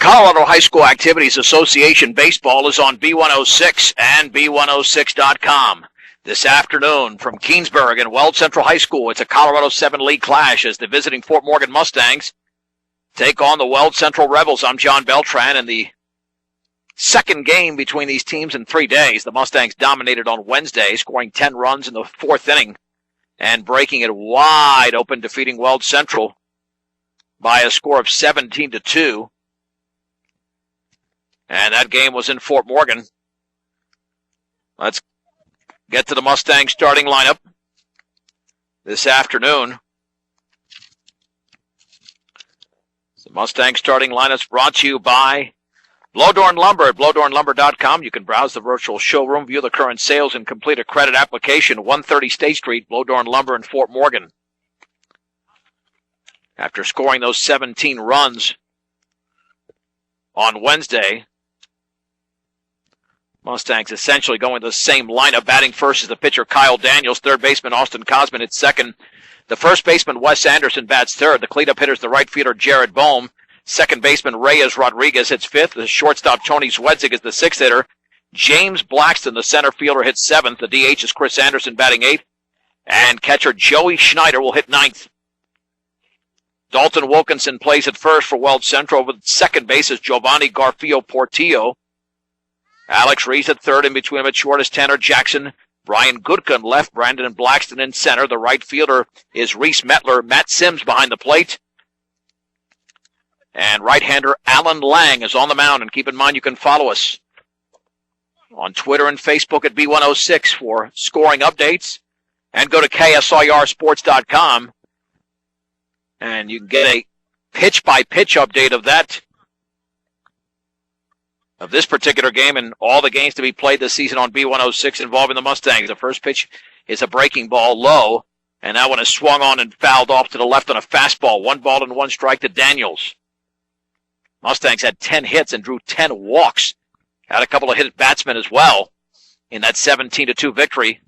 Colorado High School Activities Association Baseball is on B106 and B106.com. This afternoon from Keensburg and Weld Central High School, it's a Colorado 7 League clash as the visiting Fort Morgan Mustangs take on the Weld Central Rebels. I'm John Beltran, and the second game between these teams in 3 days. The Mustangs dominated on Wednesday, scoring 10 runs in the fourth inning and breaking it wide open, defeating Weld Central by a score of 17-2. And that game was in Fort Morgan. Let's get to the Mustang starting lineup this afternoon. The Mustang starting lineup brought to you by Blowdorn Lumber at blowdornlumber.com. You can browse the virtual showroom, view the current sales, and complete a credit application. 130 State Street, Blowdorn Lumber in Fort Morgan. After scoring those 17 runs on Wednesday, Mustangs essentially going the same lineup. Batting first is the pitcher Kyle Daniels. Third baseman Austin Cosman hits second. The first baseman Wes Anderson bats third. The cleanup hitter is the right fielder Jared Bohm. Second baseman Reyes Rodriguez hits fifth. The shortstop Tony Zwedzig is the sixth hitter. James Blackston, the center fielder, hits seventh. The DH is Chris Anderson batting eighth. And catcher Joey Schneider will hit ninth. Dalton Wilkinson plays at first for Weld Central. With second base is Giovanni Garfio Portillo. Alex Reese at third. In between him at short is Tanner Jackson. Brian Goodka in left. Brandon Blackston in center. The right fielder is Reese Metler. Matt Sims behind the plate. And right-hander Alan Lang is on the mound. And keep in mind you can follow us on Twitter and Facebook at B106 for scoring updates. And go to KSIRsports.com. And you can get a pitch-by-pitch update of that, of this particular game and all the games to be played this season on B106 involving the Mustangs. The first pitch is a breaking ball low, and that one is swung on and fouled off to the left on a fastball. 1 ball and 1 strike to Daniels. Mustangs had 10 hits and drew 10 walks. Had a couple of hit batsmen as well in that 17-2 victory.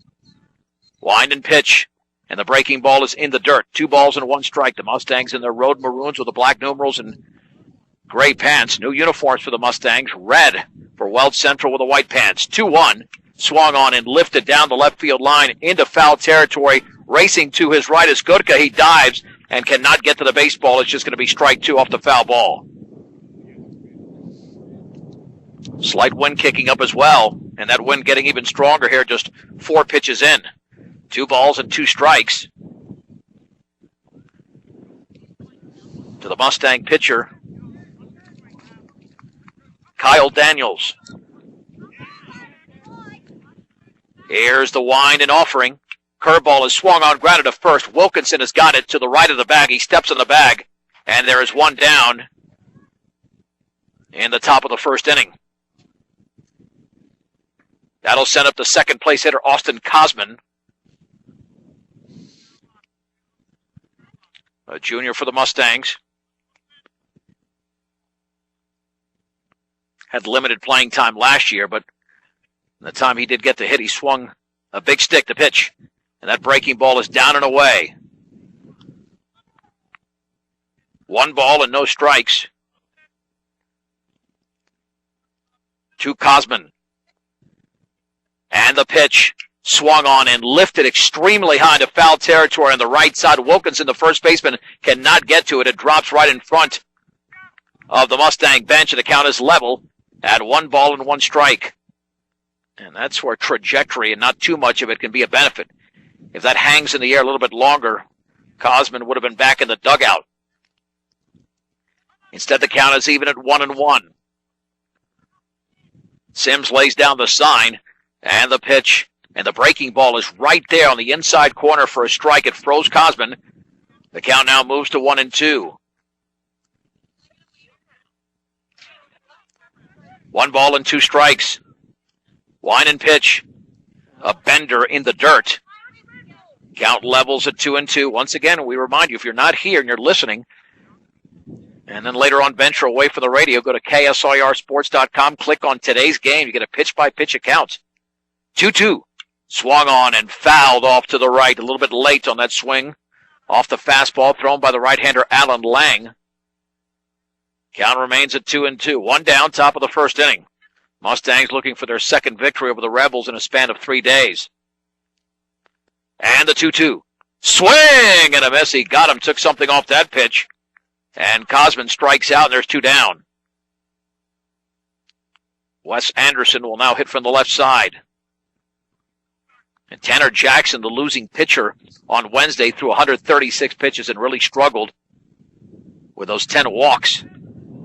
Wind and pitch. And the breaking ball is in the dirt. 2 balls and 1 strike. The Mustangs in their road maroons with the black numerals and gray pants. New uniforms for the Mustangs. Red for Weld Central with the white pants. 2-1. Swung on and lifted down the left field line into foul territory. Racing to his right is Goodka. He dives and cannot get to the baseball. It's just going to be strike 2 off the foul ball. Slight wind kicking up as well. And that wind getting even stronger here just 4 pitches in. 2 balls and 2 strikes to the Mustang pitcher, Kyle Daniels. Here's the wind and offering. Curveball is swung on, grounded to first. Wilkinson has got it to the right of the bag. He steps on the bag, and there is one down in the top of the first inning. That'll send up the second place hitter, Austin Cosman, a junior for the Mustangs. Had limited playing time last year, but the time he did get the hit, he swung a big stick to pitch. And that breaking ball is down and away. 1 ball and no strikes to Cosman. And the pitch swung on and lifted extremely high to foul territory on the right side. Wilkinson, the first baseman, cannot get to it. It drops right in front of the Mustang bench, and the count is level at 1 ball and 1 strike. And that's where trajectory and not too much of it can be a benefit. If that hangs in the air a little bit longer, Cosman would have been back in the dugout. Instead, the count is even at 1-1. Sims lays down the sign, and the pitch. And the breaking ball is right there on the inside corner for a strike. It froze Cosman. The count now moves to 1-2. 1 ball and 2 strikes. Wind and pitch. A bender in the dirt. Count levels at 2-2. Once again, we remind you, if you're not here and you're listening, and then later on venture away from the radio, go to KSIRsports.com, click on today's game. You get a pitch-by-pitch account. 2-2. Swung on and fouled off to the right. A little bit late on that swing. Off the fastball thrown by the right-hander Alan Lang. Count remains at 2-2. One down, top of the first inning. Mustangs looking for their second victory over the Rebels in a span of 3 days. And the 2-2. Swing and a miss. He got him, took something off that pitch. And Cosman strikes out, and there's 2 down. Wes Anderson will now hit from the left side. And Tanner Jackson, the losing pitcher on Wednesday, threw 136 pitches and really struggled with those 10 walks.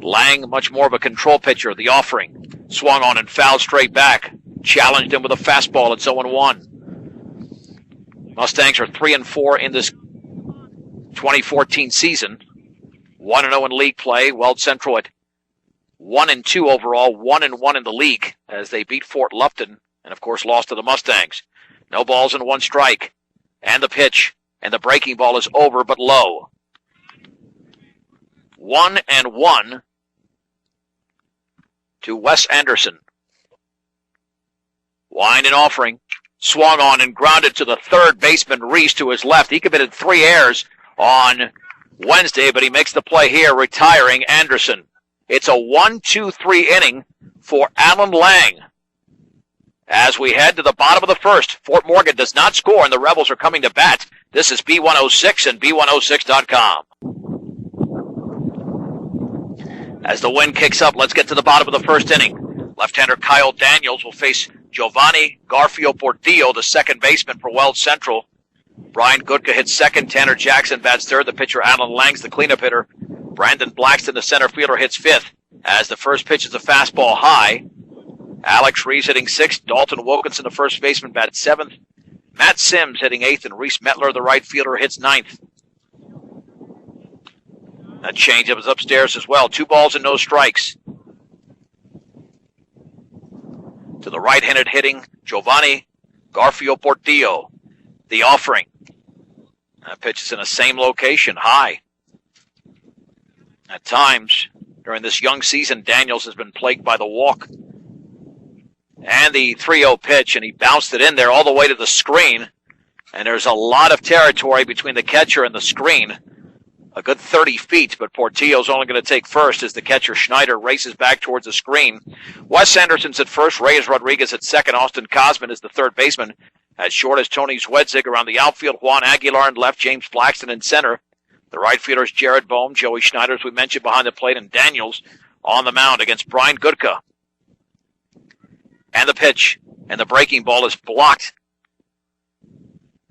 Lang, much more of a control pitcher, the offering. Swung on and fouled straight back. Challenged him with a fastball at 0-1. Mustangs are 3-4 in this 2014 season. 1-0 in league play. Weld Central at 1-2 overall, 1-1 in the league as they beat Fort Lupton and, of course, lost to the Mustangs. No balls and 1 strike. And the pitch. And the breaking ball is over but low. 1-1 to Wes Anderson. Wind and offering. Swung on and grounded to the third baseman, Reese, to his left. He committed 3 errors on Wednesday, but he makes the play here, retiring Anderson. It's a 1-2-3 inning for Alan Lang. As we head to the bottom of the first, Fort Morgan does not score, and the Rebels are coming to bat. This is B106 and B106.com. As the wind kicks up, let's get to the bottom of the first inning. Left-hander Kyle Daniels will face Giovanni Garfio Portillo, the second baseman for Weld Central. Brian Gutka hits second. Tanner Jackson bats third. The pitcher Alan Lang's the cleanup hitter. Brandon Blackston, the center fielder, hits fifth. As the first pitch is a fastball high. Alex Reeves hitting sixth. Dalton Wilkinson, the first baseman, bats seventh. Matt Sims hitting eighth, and Reese Metler, the right fielder, hits ninth. That changeup is upstairs as well. 2 balls and no strikes. To the right-handed hitting, Giovanni Garfio Portillo. The offering. That pitch is in the same location, high. At times, during this young season, Daniels has been plagued by the walk. And the 3-0 pitch, and he bounced it in there all the way to the screen. And there's a lot of territory between the catcher and the screen. A good 30 feet, but Portillo's only going to take first as the catcher Schneider races back towards the screen. Wes Anderson's at first, Reyes Rodriguez at second, Austin Cosman is the third baseman. As short as Tony Zwedzig around the outfield, Juan Aguilar in left, James Blackston in center. The right fielders Jared Bohm, Joey Schneider, as we mentioned, behind the plate, and Daniels on the mound against Brian Gutka. And the pitch, and the breaking ball is blocked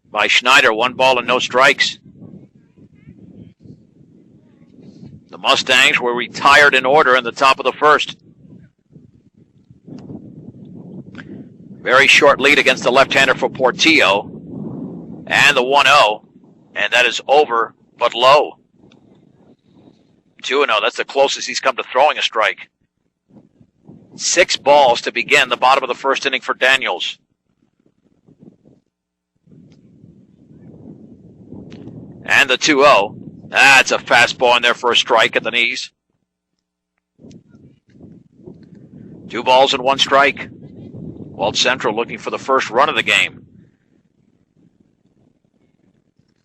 by Schneider. 1 ball and no strikes. The Mustangs were retired in order in the top of the first. Very short lead against the left-hander for Portillo. And the 1-0. And that is over, but low. 2-0. That's the closest he's come to throwing a strike. 6 balls to begin the bottom of the first inning for Daniels. And the 2-0. That's a fastball in there for a strike at the knees. 2 balls and 1 strike. Weld Central looking for the first run of the game.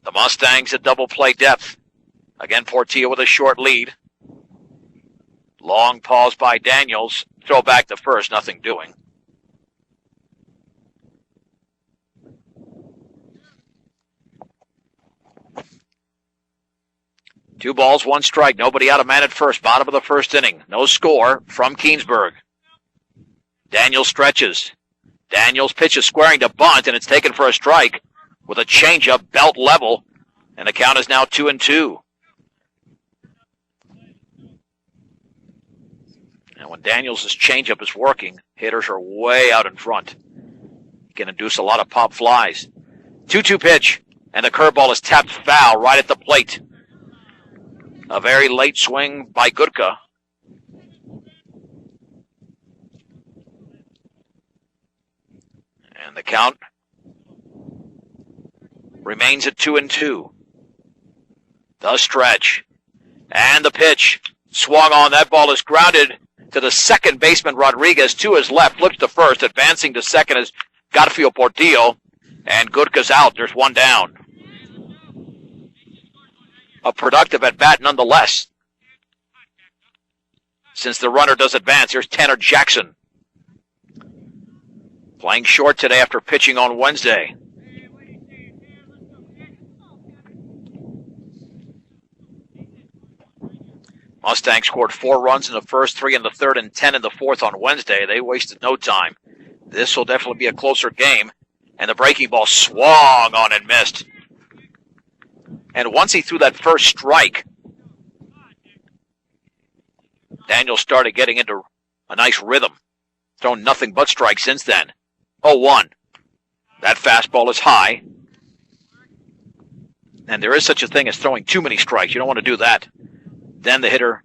The Mustangs at double play depth. Again, Portillo with a short lead. Long pause by Daniels. Throw back to first, nothing doing. Two balls, 1 strike. Nobody out, a man at first. Bottom of the first inning. No score from Keensburg. Daniels stretches. Daniels pitches squaring to bunt, and it's taken for a strike with a changeup, belt level, and the count is now 2-2. And when Daniels' changeup is working, hitters are way out in front. He can induce a lot of pop flies. 2-2 pitch, and the curveball is tapped foul right at the plate. A very late swing by Gutka. And the count remains at 2-2. The stretch. And the pitch. Swung on. That ball is grounded to the second baseman, Rodriguez, to his left. Flips to first. Advancing to second is Garfio Portillo. And Gutka's out. There's 1 down. A productive at bat nonetheless. since the runner does advance. Here's Tanner Jackson. Playing short today after pitching on Wednesday. Mustangs scored 4 runs in the first, 3 in the third, and 10 in the fourth on Wednesday. They wasted no time. This will definitely be a closer game. And the breaking ball swung on and missed. And once he threw that first strike, Daniel started getting into a nice rhythm. Thrown nothing but strikes since then. 0-1. That fastball is high. And there is such a thing as throwing too many strikes. You don't want to do that. Then the hitter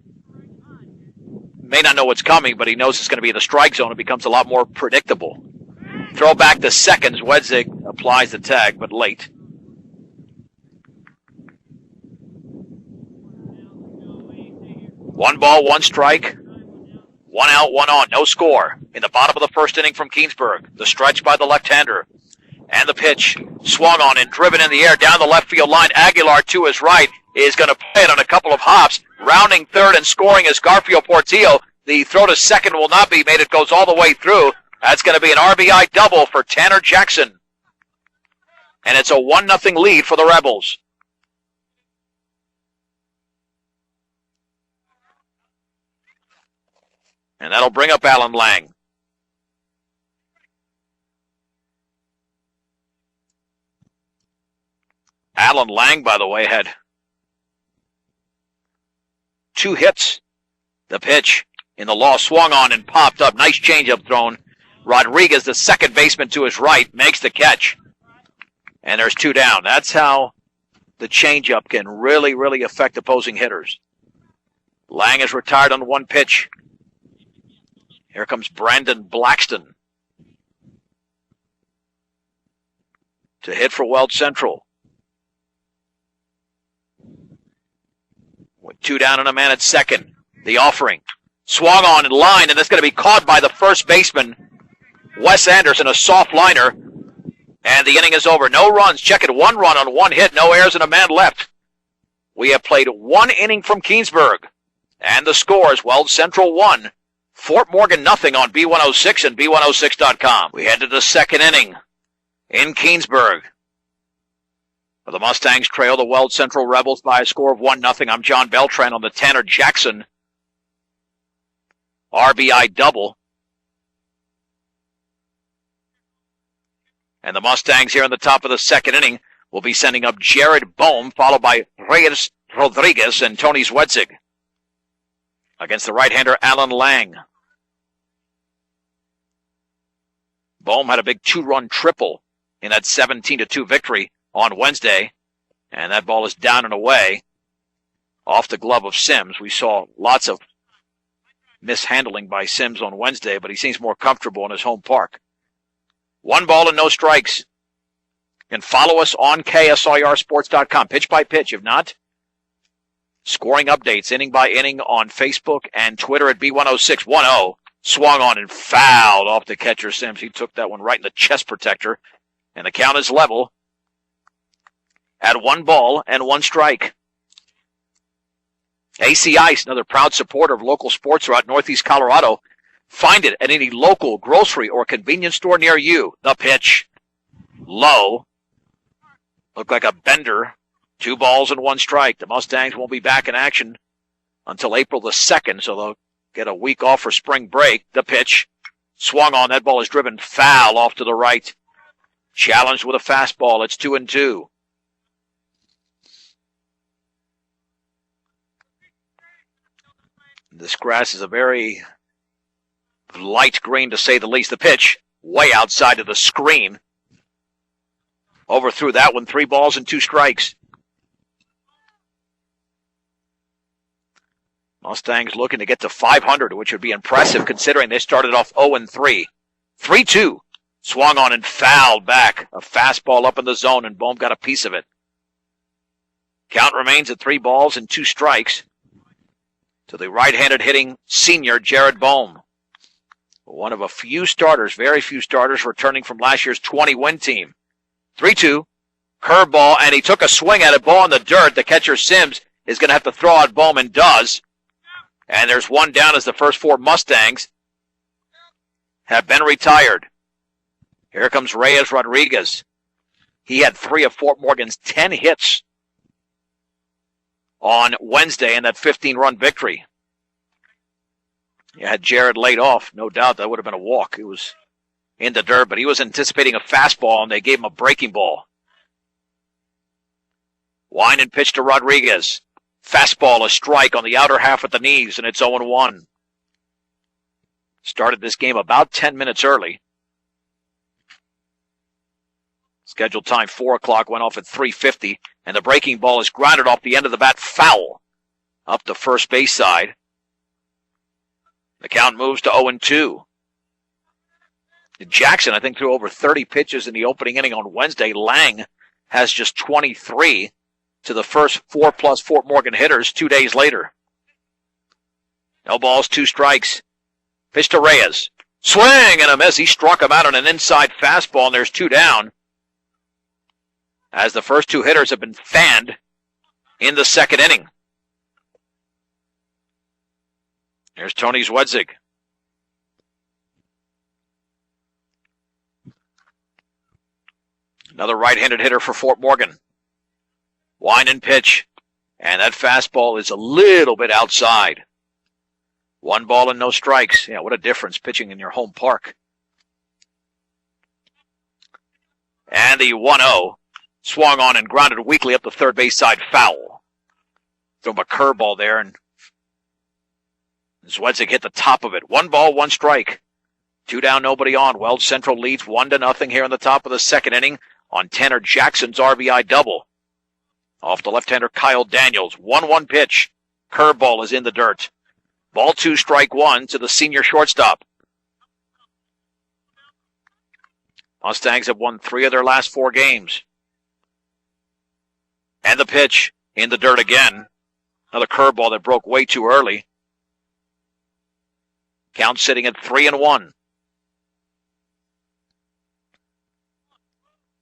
may not know what's coming, but he knows it's going to be in the strike zone. It becomes a lot more predictable. Throw back to seconds. Wedzig applies the tag, but late. One ball, one strike. 1 out, 1 on. No score. In the bottom of the first inning from Keansburg. The stretch by the left-hander. And the pitch. Swung on and driven in the air down the left field line. Aguilar to his right is going to play it on a couple of hops. Rounding third and scoring is Garfield Portillo. The throw to second will not be made. It goes all the way through. That's going to be an RBI double for Tanner Jackson. And it's a 1-0 lead for the Rebels. And that'll bring up Alan Lang. Alan Lang, by the way, had 2 hits. The pitch in the low swung on and popped up. Nice changeup thrown. Rodriguez, the second baseman to his right, makes the catch. And there's 2 down. That's how the changeup can really, really affect opposing hitters. Lang is retired on 1 pitch. Here comes Brandon Blackston to hit for Weld Central. With 2 down and a man at second. The offering. Swung on in line, and it's going to be caught by the first baseman, Wes Anderson, a soft liner. And the inning is over. No runs. Check it. 1 run on 1 hit. No errors and a man left. We have played 1 inning from Keansburg. And the scores, Weld Central 1. Fort Morgan nothing on B106 and B106.com. We head to the second inning in Keansburg. The Mustangs trail the Weld Central Rebels by a score of 1-0. I'm John Beltran on the Tanner Jackson RBI double. And the Mustangs here in the top of the second inning will be sending up Jared Bohm, followed by Reyes Rodriguez and Tony Zwedzig. Against the right-hander Alan Lang. Bohm had a big 2-run triple in that 17-2 victory on Wednesday, and that ball is down and away off the glove of Sims. We saw lots of mishandling by Sims on Wednesday, but he seems more comfortable in his home park. 1 ball and no strikes. And follow us on KSIRsports.com, pitch by pitch. If not, scoring updates inning by inning on Facebook and Twitter at B106. 1-0. Swung on and fouled off the catcher Sims. He took that one right in the chest protector. And the count is level at 1 ball and 1 strike. AC Ice, another proud supporter of local sports throughout Northeast Colorado. Find it at any local grocery or convenience store near you. The pitch. Low. Looked like a bender. 2 balls and 1 strike. The Mustangs won't be back in action until April the 2nd, so they'll get a week off for spring break. The pitch. Swung on. That ball is driven foul off to the right. Challenged with a fastball. It's 2-2. This grass is a very light green, to say the least. The pitch, way outside of the screen. Overthrew that one. 3 balls and 2 strikes. Mustangs looking to get to 500, which would be impressive considering they started off 0-3. 3-2. Swung on and fouled back. A fastball up in the zone, and Bohm got a piece of it. Count remains at 3 balls and 2 strikes to the right-handed hitting senior Jared Bohm. One of a few starters, very few starters, returning from last year's 20-win team. 3-2. Curveball, and he took a swing at it. Ball in the dirt. The catcher Sims is going to have to throw out Bohm, and does. And there's one down as the first four Mustangs have been retired. Here comes Reyes Rodriguez. He had 3 of Fort Morgan's 10 hits on Wednesday in that 15-run victory. You had Jared laid off. No doubt that would have been a walk. He was in the dirt, but he was anticipating a fastball, and they gave him a breaking ball. Winan pitch to Rodriguez. Fastball, a strike on the outer half of the knees, and it's 0-1. Started this game about 10 minutes early. Scheduled time 4 o'clock, went off at 3:50, and the breaking ball is grounded off the end of the bat foul up the first base side. The count moves to 0-2. Jackson, I think, threw over 30 pitches in the opening inning on Wednesday. Lang has just 23 to the first 4+ Fort Morgan hitters 2 days later. No balls, 2 strikes. Pitch to Reyes. Swing and a miss. He struck him out on an inside fastball, and there's 2 down, as the first 2 hitters have been fanned in the second inning. Here's Tony Zwedzig. Another right-handed hitter for Fort Morgan. Winan pitch, and that fastball is a little bit outside. 1 ball and no strikes. Yeah, what a difference pitching in your home park. And the 1-0 swung on and grounded weakly up the third base side foul. Threw him a curveball there, and Zwedzig hit the top of it. 1 ball, 1 strike. 2 down, nobody on. Weld Central leads 1-0 here in the top of the second inning on Tanner Jackson's RBI double. Off the left-hander Kyle Daniels. 1-1 pitch. Curveball is in the dirt. Ball 2, strike 1 to the senior shortstop. Mustangs have won 3 of their last 4 games. And the pitch in the dirt again. Another curveball that broke way too early. Count sitting at 3-1.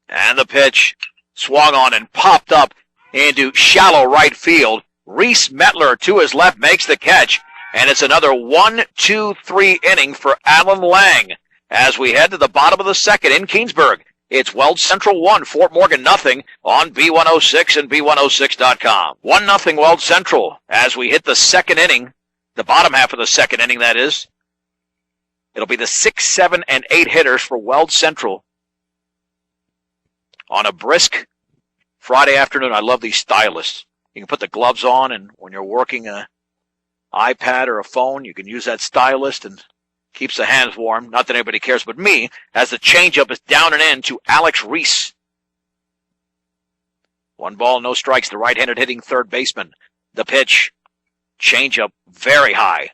And the pitch swung on and popped up into shallow right field. Reese Metler to his left makes the catch. And it's another 1-2-3 inning for Alan Lang as we head to the bottom of the second in Keensburg. It's Weld Central 1, Fort Morgan nothing on B106 and B106.com. 1-0 Weld Central as we hit the second inning, the bottom half of the second inning, that is. It'll be the 6, 7, and 8 hitters for Weld Central on a brisk Friday afternoon. I love these stylists. You can put the gloves on, and when you're working an iPad or a phone, you can use that stylist and keeps the hands warm. Not that anybody cares but me, as the changeup is down and in to Alex Reese. 1 ball, no strikes. The right-handed hitting third baseman. The pitch, changeup very high.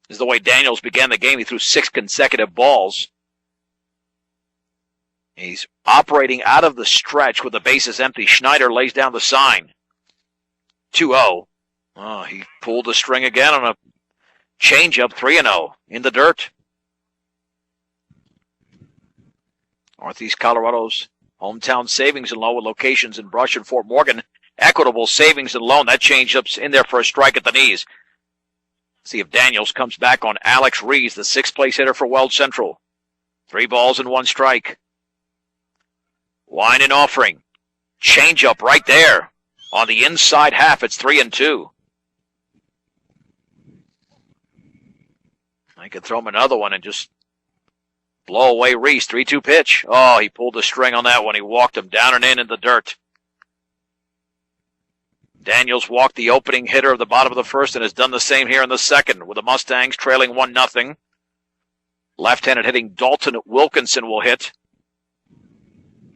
This is the way Daniels began the game. He threw 6 consecutive balls. He's operating out of the stretch with the bases empty. Schneider lays down the sign. 2-0. Oh, he pulled the string again on a changeup. 3-0 in the dirt. Northeast Colorado's hometown savings and loan with locations in Brush and Fort Morgan. Equitable savings and loan. That changeup's in there for a strike at the knees. See if Daniels comes back on Alex Reese, the 6th place hitter for Weld Central. 3 balls and 1 strike. Winan offering. Changeup right there. On the inside half, it's 3-2. I could throw him another one and just blow away Reese. 3-2 pitch. Oh, he pulled the string on that one. He walked him down and in the dirt. Daniels walked the opening hitter of the bottom of the first and has done the same here in the second, with the Mustangs trailing 1-0. Left-handed hitting Dalton Wilkinson will hit.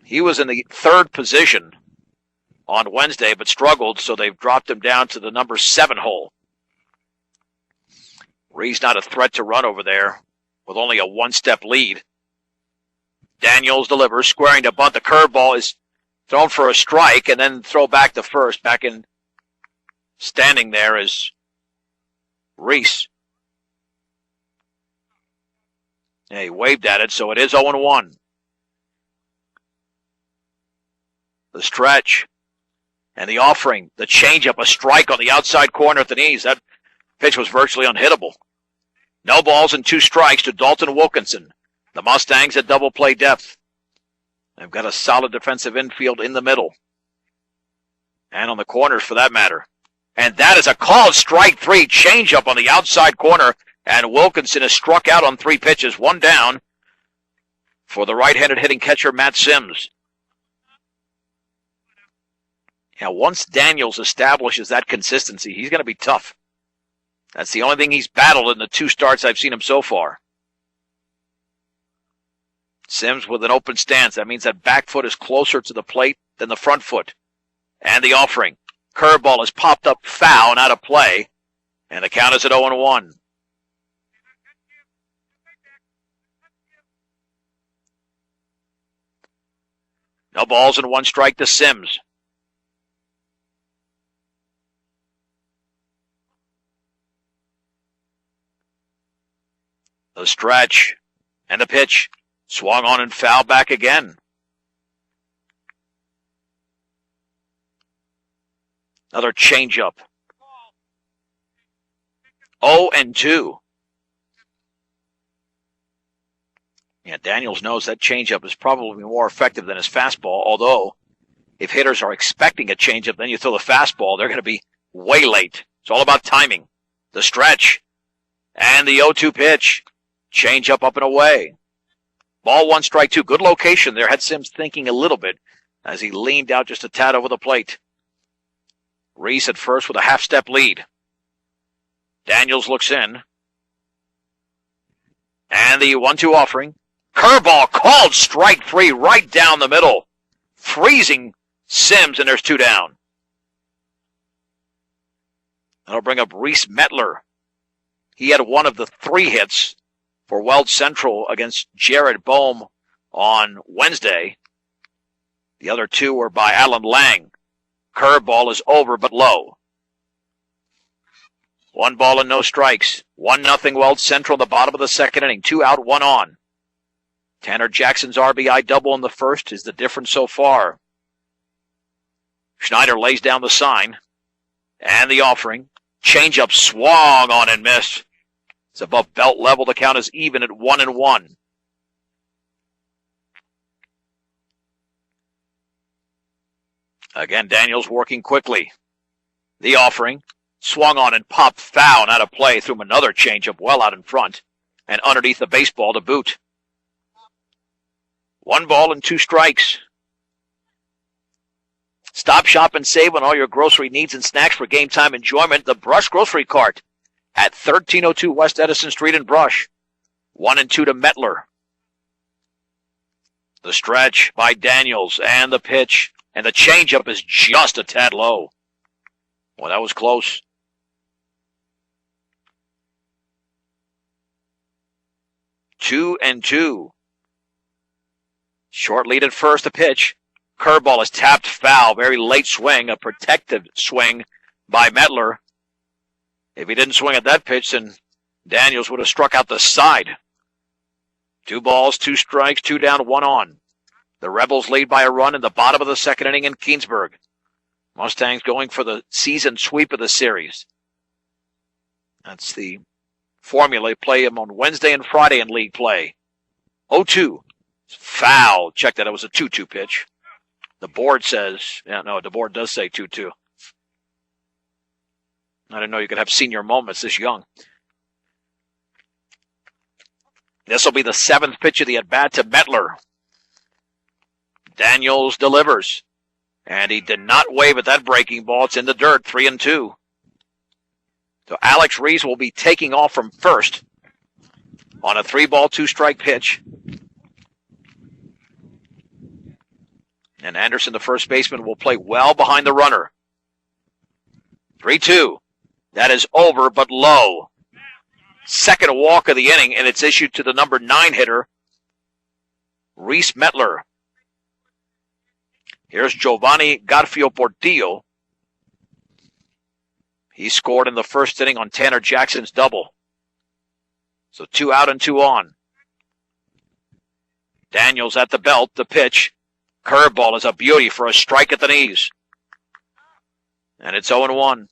He was in the 3rd position on Wednesday, but struggled, so they've dropped him down to the number 7 hole. Reese not a threat to run over there with only a 1-step lead. Daniels delivers, squaring to bunt. The curveball is thrown for a strike, and then throw back to first. Back in standing there is Reese. Yeah, he waved at it, so it is 0-1. The stretch. And the offering, the changeup, a strike on the outside corner at the knees. That pitch was virtually unhittable. No balls and 2 strikes to Dalton Wilkinson. The Mustangs at double play depth. They've got a solid defensive infield in the middle. And on the corners for that matter. And that is a called strike 3 changeup on the outside corner. And Wilkinson is struck out on 3 pitches, 1 down for the right-handed hitting catcher Matt Sims. Now, once Daniels establishes that consistency, he's going to be tough. That's the only thing he's battled in the 2 starts I've seen him so far. Sims with an open stance. That means that back foot is closer to the plate than the front foot. And the offering. Curveball is popped up foul and out of play. And the count is at 0-1. No balls and 1 strike to Sims. The stretch and the pitch. Swung on and foul back again. Another changeup. 0-2. Yeah, Daniels knows that changeup is probably more effective than his fastball, although if hitters are expecting a changeup, then you throw the fastball, they're going to be way late. It's all about timing. The stretch and the 0-2 pitch. Changeup up and away. Ball 1, strike 2. Good location there. Had Sims thinking a little bit as he leaned out just a tad over the plate. Reese at first with a half-step lead. Daniels looks in. And the 1-2 offering. Curveball called strike 3 right down the middle. Freezing Sims, and there's 2 down. That'll bring up Reese Metler. He had one of the 3 hits for Weld Central against Jared Bohm on Wednesday. The other 2 were by Alan Lang. Curveball is over but low. 1 ball and no strikes. 1-0 Weld Central in the bottom of the 2nd inning. 2 out, 1 on. Tanner Jackson's RBI double in the first is the difference so far. Schneider lays down the sign. And the offering. Changeup swung on and missed. It's above belt level. The count is even at 1-1. Again, Daniels working quickly. The offering. Swung on and popped foul and out of play. Threw him another changeup well out in front. And underneath the baseball to boot. 1 ball and 2 strikes. Stop, shop, and save on all your grocery needs and snacks for game time enjoyment. The Brush Grocery Cart at 1302 West Edison Street in Brush. 1-2 to Metler. The stretch by Daniels and the pitch. And the changeup is just a tad low. Well, that was close. 2-2. Short lead at first, the pitch. Curveball is tapped foul. Very late swing, a protective swing by Metler. If he didn't swing at that pitch, then Daniels would have struck out the side. 2 balls, 2 strikes, 2 down, 1 on. The Rebels lead by a run in the bottom of the 2nd inning in Keensburg. Mustangs going for the season sweep of the series. That's the formula. They play them on Wednesday and Friday in league play. 0-2. Foul. Check that. It was a 2-2 pitch. The board says, the board does say 2-2. I didn't know you could have senior moments this young. This will be the 7th pitch of the at-bat to Metler. Daniels delivers. And he did not wave at that breaking ball. It's in the dirt, 3-2. So Alex Reese will be taking off from first on a 3-ball, 2-strike pitch. And Anderson, the first baseman, will play well behind the runner. 3-2. That is over but low. Second walk of the inning, and it's issued to the number 9 hitter, Reese Metler. Here's Giovanni Garfio Portillo. He scored in the first inning on Tanner Jackson's double. So 2 out and 2 on. Daniels at the belt, the pitch. Curveball is a beauty for a strike at the knees. And it's 0-1.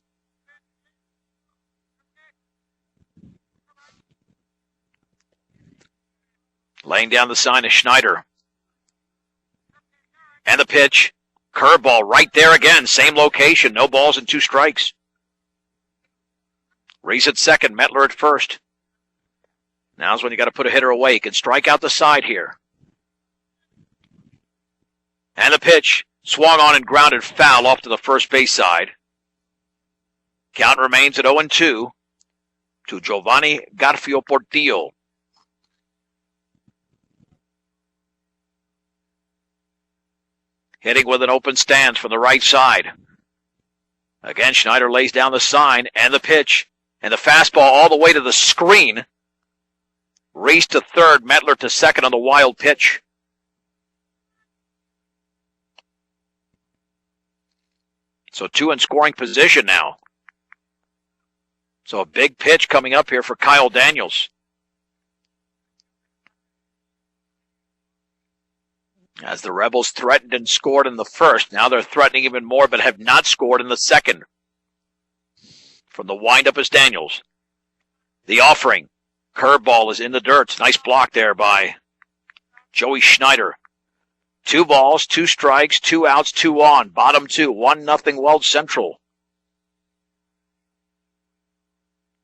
Laying down the sign is Schneider. And the pitch. Curveball right there again. Same location. No balls and 2 strikes. Reese at second. Metler at first. Now's when you got to put a hitter away. You can strike out the side here. And the pitch. Swung on and grounded foul off to the first base side. Count remains at 0-2 to Giovanni Garfio Portillo. Hitting with an open stance from the right side. Again, Schneider lays down the sign and the pitch. And the fastball all the way to the screen. Reese to third, Metler to second on the wild pitch. So 2 in scoring position now. So a big pitch coming up here for Kyle Daniels. As the Rebels threatened and scored in the first, now they're threatening even more but have not scored in the second. From the windup is Daniels. The offering. Curveball is in the dirt. Nice block there by Joey Schneider. 2 balls, 2 strikes, 2 outs, 2 on. Bottom 2, 1-0 Weld Central.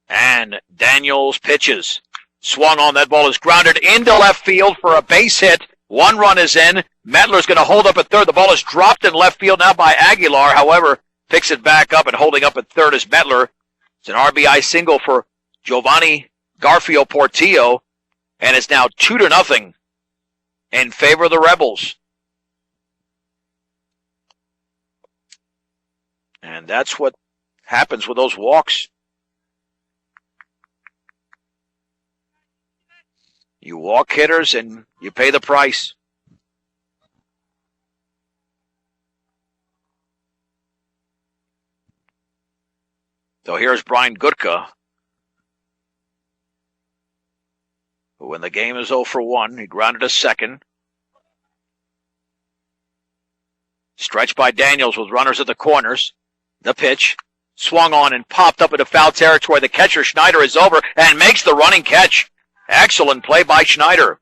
And Daniels pitches. Swung on. That ball is grounded into left field for a base hit. 1 run is in. Metler's going to hold up at third. The ball is dropped in left field now by Aguilar. However, picks it back up and holding up at third is Metler. It's an RBI single for Giovanni Garfio Portillo. And it's now 2-0 in favor of the Rebels. And that's what happens with those walks. You walk hitters and you pay the price. So here's Brian Gutka, who when the game is 0-1, he grounded a second. Stretched by Daniels with runners at the corners. The pitch. Swung on and popped up into foul territory. The catcher, Schneider, is over and makes the running catch. Excellent play by Schneider.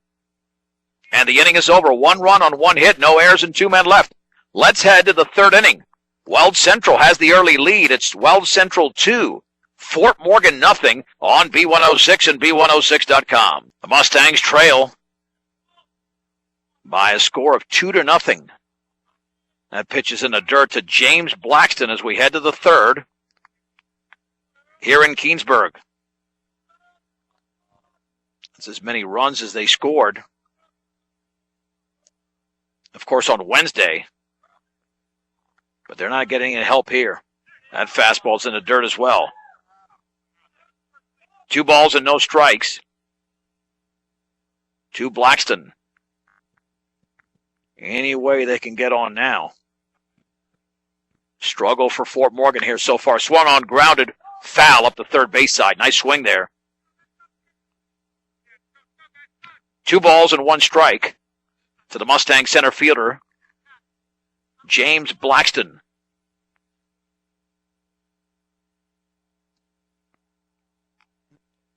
And the inning is over. 1 run on 1 hit. No errors and 2 men left. Let's head to the third inning. Weld Central has the early lead. It's Weld Central 2, Fort Morgan nothing on B106 and B106.com. The Mustangs trail by a score of 2-0. That pitch is in the dirt to James Blackston as we head to the third here in Keensburg. That's as many runs as they scored, of course, on Wednesday. But they're not getting any help here. That fastball's in the dirt as well. 2 balls and no strikes to Blackston. Any way they can get on now. Struggle for Fort Morgan here so far. Swung on, grounded, foul up the third base side. Nice swing there. 2 balls and 1 strike to the Mustang center fielder, James Blackston.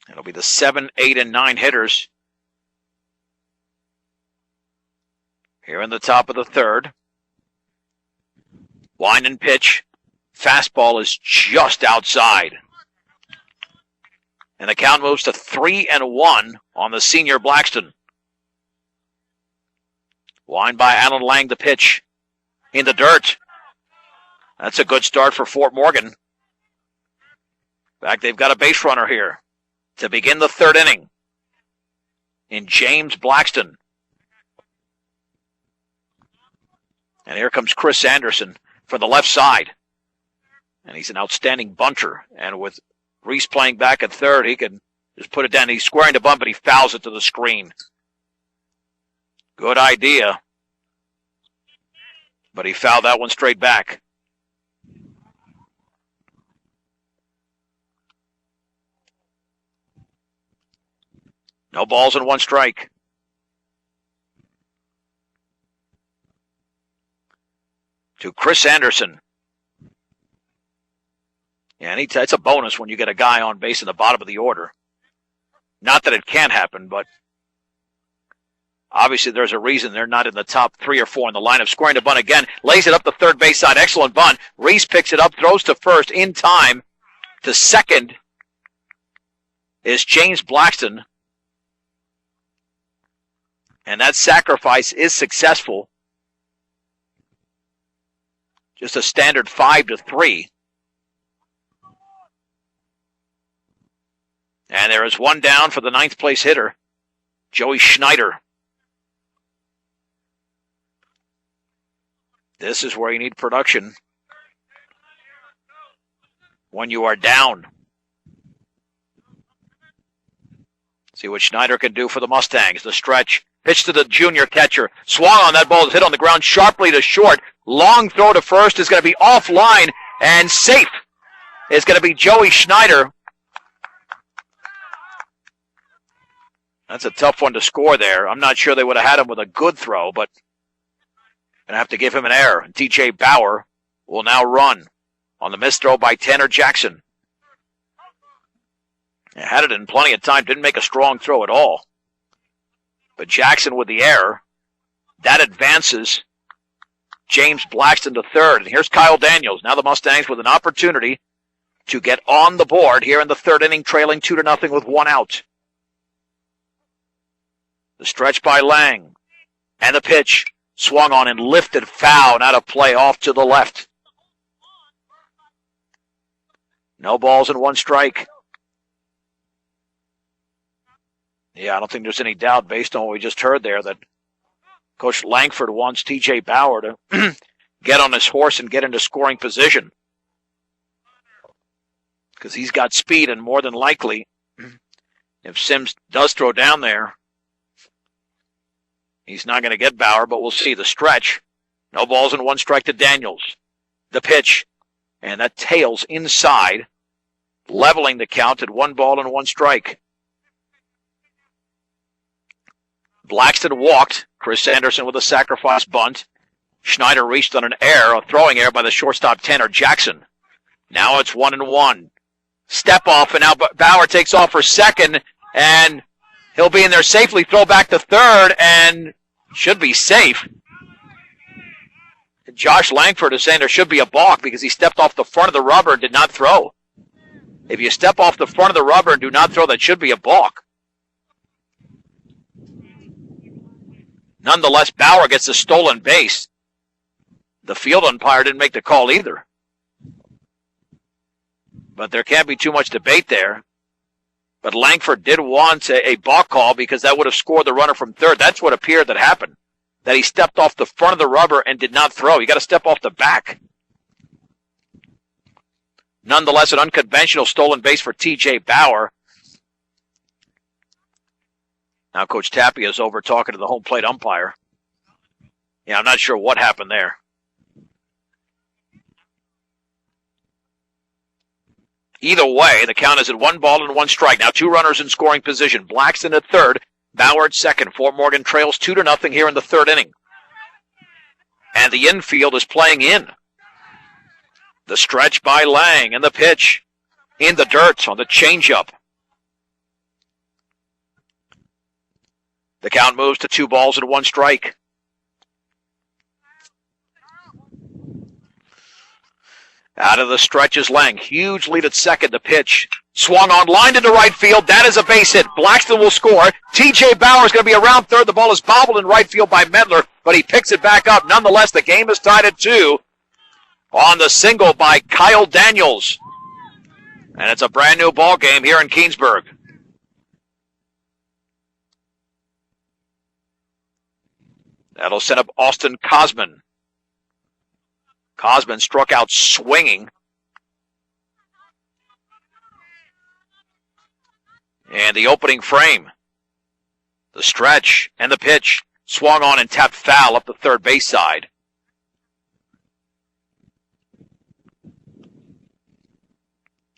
It'll be the 7, 8, and 9 hitters here in the top of the third. Wind and pitch. Fastball is just outside. And the count moves to 3-1 on the senior Blackston. Wind by Alan Lang, the pitch in the dirt. That's a good start for Fort Morgan. In fact, they've got a base runner here to begin the third inning in James Blackston. And here comes Chris Anderson for the left side. And he's an outstanding bunter. And with Reese playing back at third, he can just put it down. He's squaring the bunt, but he fouls it to the screen. Good idea. But he fouled that one straight back. No balls and 1 strike. To Chris Anderson. Yeah, and it's a bonus when you get a guy on base in the bottom of the order. Not that it can't happen, but obviously there's a reason they're not in the top 3 or 4 in the lineup. Scoring to bunt again, lays it up the third base side. Excellent bunt. Reese picks it up, throws to first in time. To second is James Blackston. And that sacrifice is successful. Just a standard 5-3. And there is one down for the 9th place hitter, Joey Schneider. This is where you need production when you are down. See what Schneider can do for the Mustangs. The stretch. Pitch to the junior catcher. Swung on. That ball is hit on the ground sharply to short. Long throw to first is going to be offline and safe. Is going to be Joey Schneider. That's a tough one to score there. I'm not sure they would have had him with a good throw, but going to have to give him an error. TJ Bauer will now run on the missed throw by Tanner Jackson. He had it in plenty of time. Didn't make a strong throw at all. But Jackson with the error. That advances James Blackston to third. And here's Kyle Daniels. Now the Mustangs with an opportunity to get on the board here in the third inning, trailing 2-0 with 1 out. The stretch by Lang. And the pitch. Swung on and lifted foul. Out of play off to the left. No balls and 1 strike. Yeah, I don't think there's any doubt based on what we just heard there that Coach Langford wants TJ Bauer to get on his horse and get into scoring position. Because he's got speed, and more than likely, if Sims does throw down there, he's not going to get Bauer, but we'll see. The stretch. No balls and 1 strike to Daniels. The pitch. And that tails inside, leveling the count at 1 ball and 1 strike. Blackston walked. Chris Anderson with a sacrifice bunt. Schneider reached on an error, a throwing error by the shortstop Tanner Jackson. Now it's 1-1. Step off, and now Bauer takes off for second, and he'll be in there safely. Throw back to third, and should be safe. Josh Langford is saying there should be a balk because he stepped off the front of the rubber and did not throw. If you step off the front of the rubber and do not throw, that should be a balk. Nonetheless, Bauer gets a stolen base. The field umpire didn't make the call either. But there can't be too much debate there. But Langford did want a balk call because that would have scored the runner from third. That's what appeared that happened. That he stepped off the front of the rubber and did not throw. You got to step off the back. Nonetheless, an unconventional stolen base for TJ Bauer. Now Coach Tapia is over talking to the home plate umpire. Yeah, I'm not sure what happened there. Either way, the count is at 1 ball and 1 strike. Now 2 runners in scoring position. Blackston at third, Bauer at second. Fort Morgan trails 2-0 here in the third inning. And the infield is playing in. The stretch by Lang and the pitch in the dirt on the changeup. The count moves to 2 balls and 1 strike. Out of the stretch is Lang. Huge lead at second. The pitch swung on, lined into right field. That is a base hit. Blackston will score. TJ Bauer is going to be around third. The ball is bobbled in right field by Medler, but he picks it back up. Nonetheless, the game is tied at 2 on the single by Kyle Daniels. And it's a brand new ball game here in Keensburg. That'll set up Austin Cosman. Cosman struck out swinging. And the opening frame. The stretch and the pitch. Swung on and tapped foul up the third base side.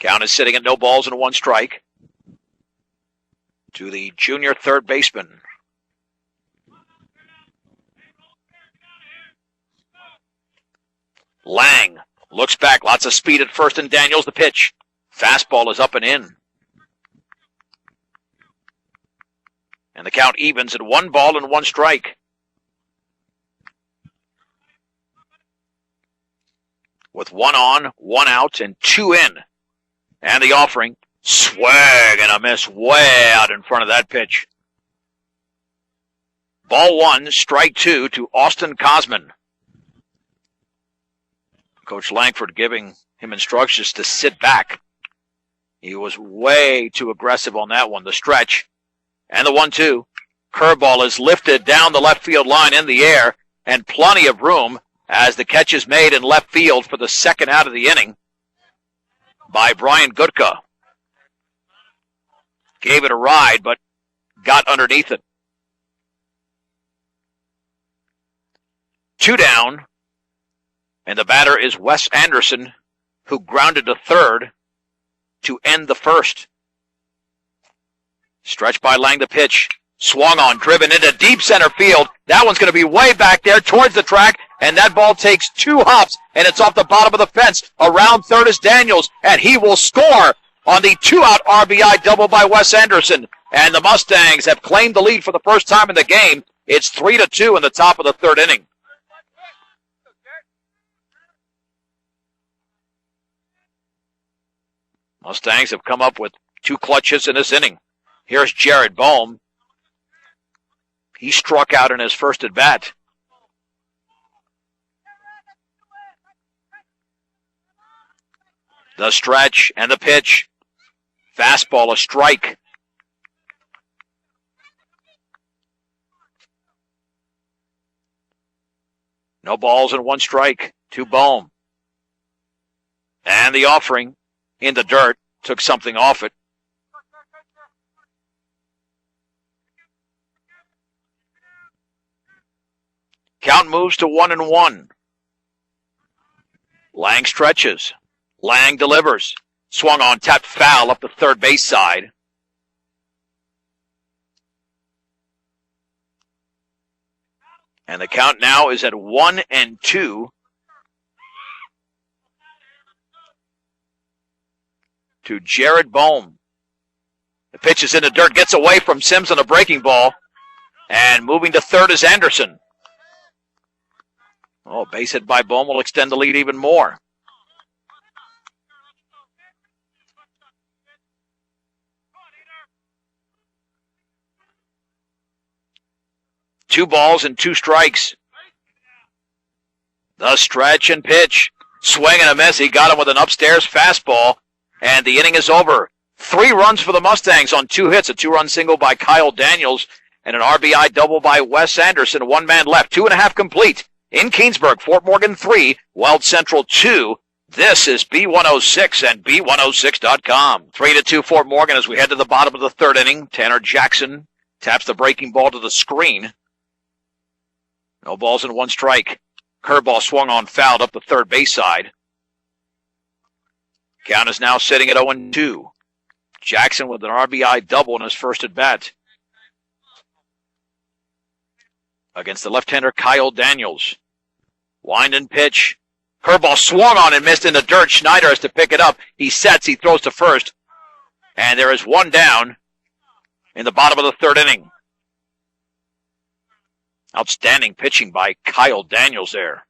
Count is sitting at no balls and 1 strike. To the junior third baseman. Lang Looks back. Lots of speed at first, and Daniels the pitch. Fastball is up and in. And the count evens at 1 ball and 1 strike. With 1 on, 1 out, and 2 in. And the offering. Swing and a miss way out in front of that pitch. Ball 1, strike 2 to Austin Cosman. Coach Langford giving him instructions to sit back. He was way too aggressive on that one. The stretch and the 1-2. Curveball is lifted down the left field line in the air, and plenty of room as the catch is made in left field for the second out of the inning by Brian Gutka. Gave it a ride, but got underneath it. 2 down, and the batter is Wes Anderson, who grounded to third to end the first. Stretched by Lang the pitch. Swung on, driven into deep center field. That one's going to be way back there towards the track, and that ball takes 2 hops, and it's off the bottom of the fence. Around third is Daniels, and he will score on the 2-out RBI double by Wes Anderson. And the Mustangs have claimed the lead for the first time in the game. It's 3-2 in the top of the third inning. Mustangs have come up with 2 clutch hits in this inning. Here's Jared Bohm. He struck out in his first at bat. The stretch and the pitch. Fastball, a strike. No balls and 1 strike to Bohm. And the offering in the dirt took something off it. Count moves to 1-1. Lang stretches. Lang delivers. Swung on, tapped foul up the third base side. And the count now is at 1-2. To Jared Bohm. The pitch is in the dirt, gets away from Sims on a breaking ball. And moving to third is Anderson. Oh, base hit by Bohm will extend the lead even more. Two balls and 2 strikes. The stretch and pitch. Swing and a miss. He got him with an upstairs fastball. And the inning is over. 3 runs for the Mustangs on 2 hits. A 2-run single by Kyle Daniels and an RBI double by Wes Anderson. 1 man left. 2.5 complete. In Keensburg, Fort Morgan 3, Weld Central 2. This is B106 and B106.com. 3-2 Fort Morgan as we head to the bottom of the third inning. Tanner Jackson taps the breaking ball to the screen. No balls and 1 strike. Curveball swung on, fouled up the third base side. Count is now sitting at 0-2. Jackson with an RBI double in his first at bat against the left-hander Kyle Daniels. Wind and pitch. Curveball swung on and missed in the dirt. Schneider has to pick it up. He sets. He throws to first. And there is 1 down in the bottom of the third inning. Outstanding pitching by Kyle Daniels there.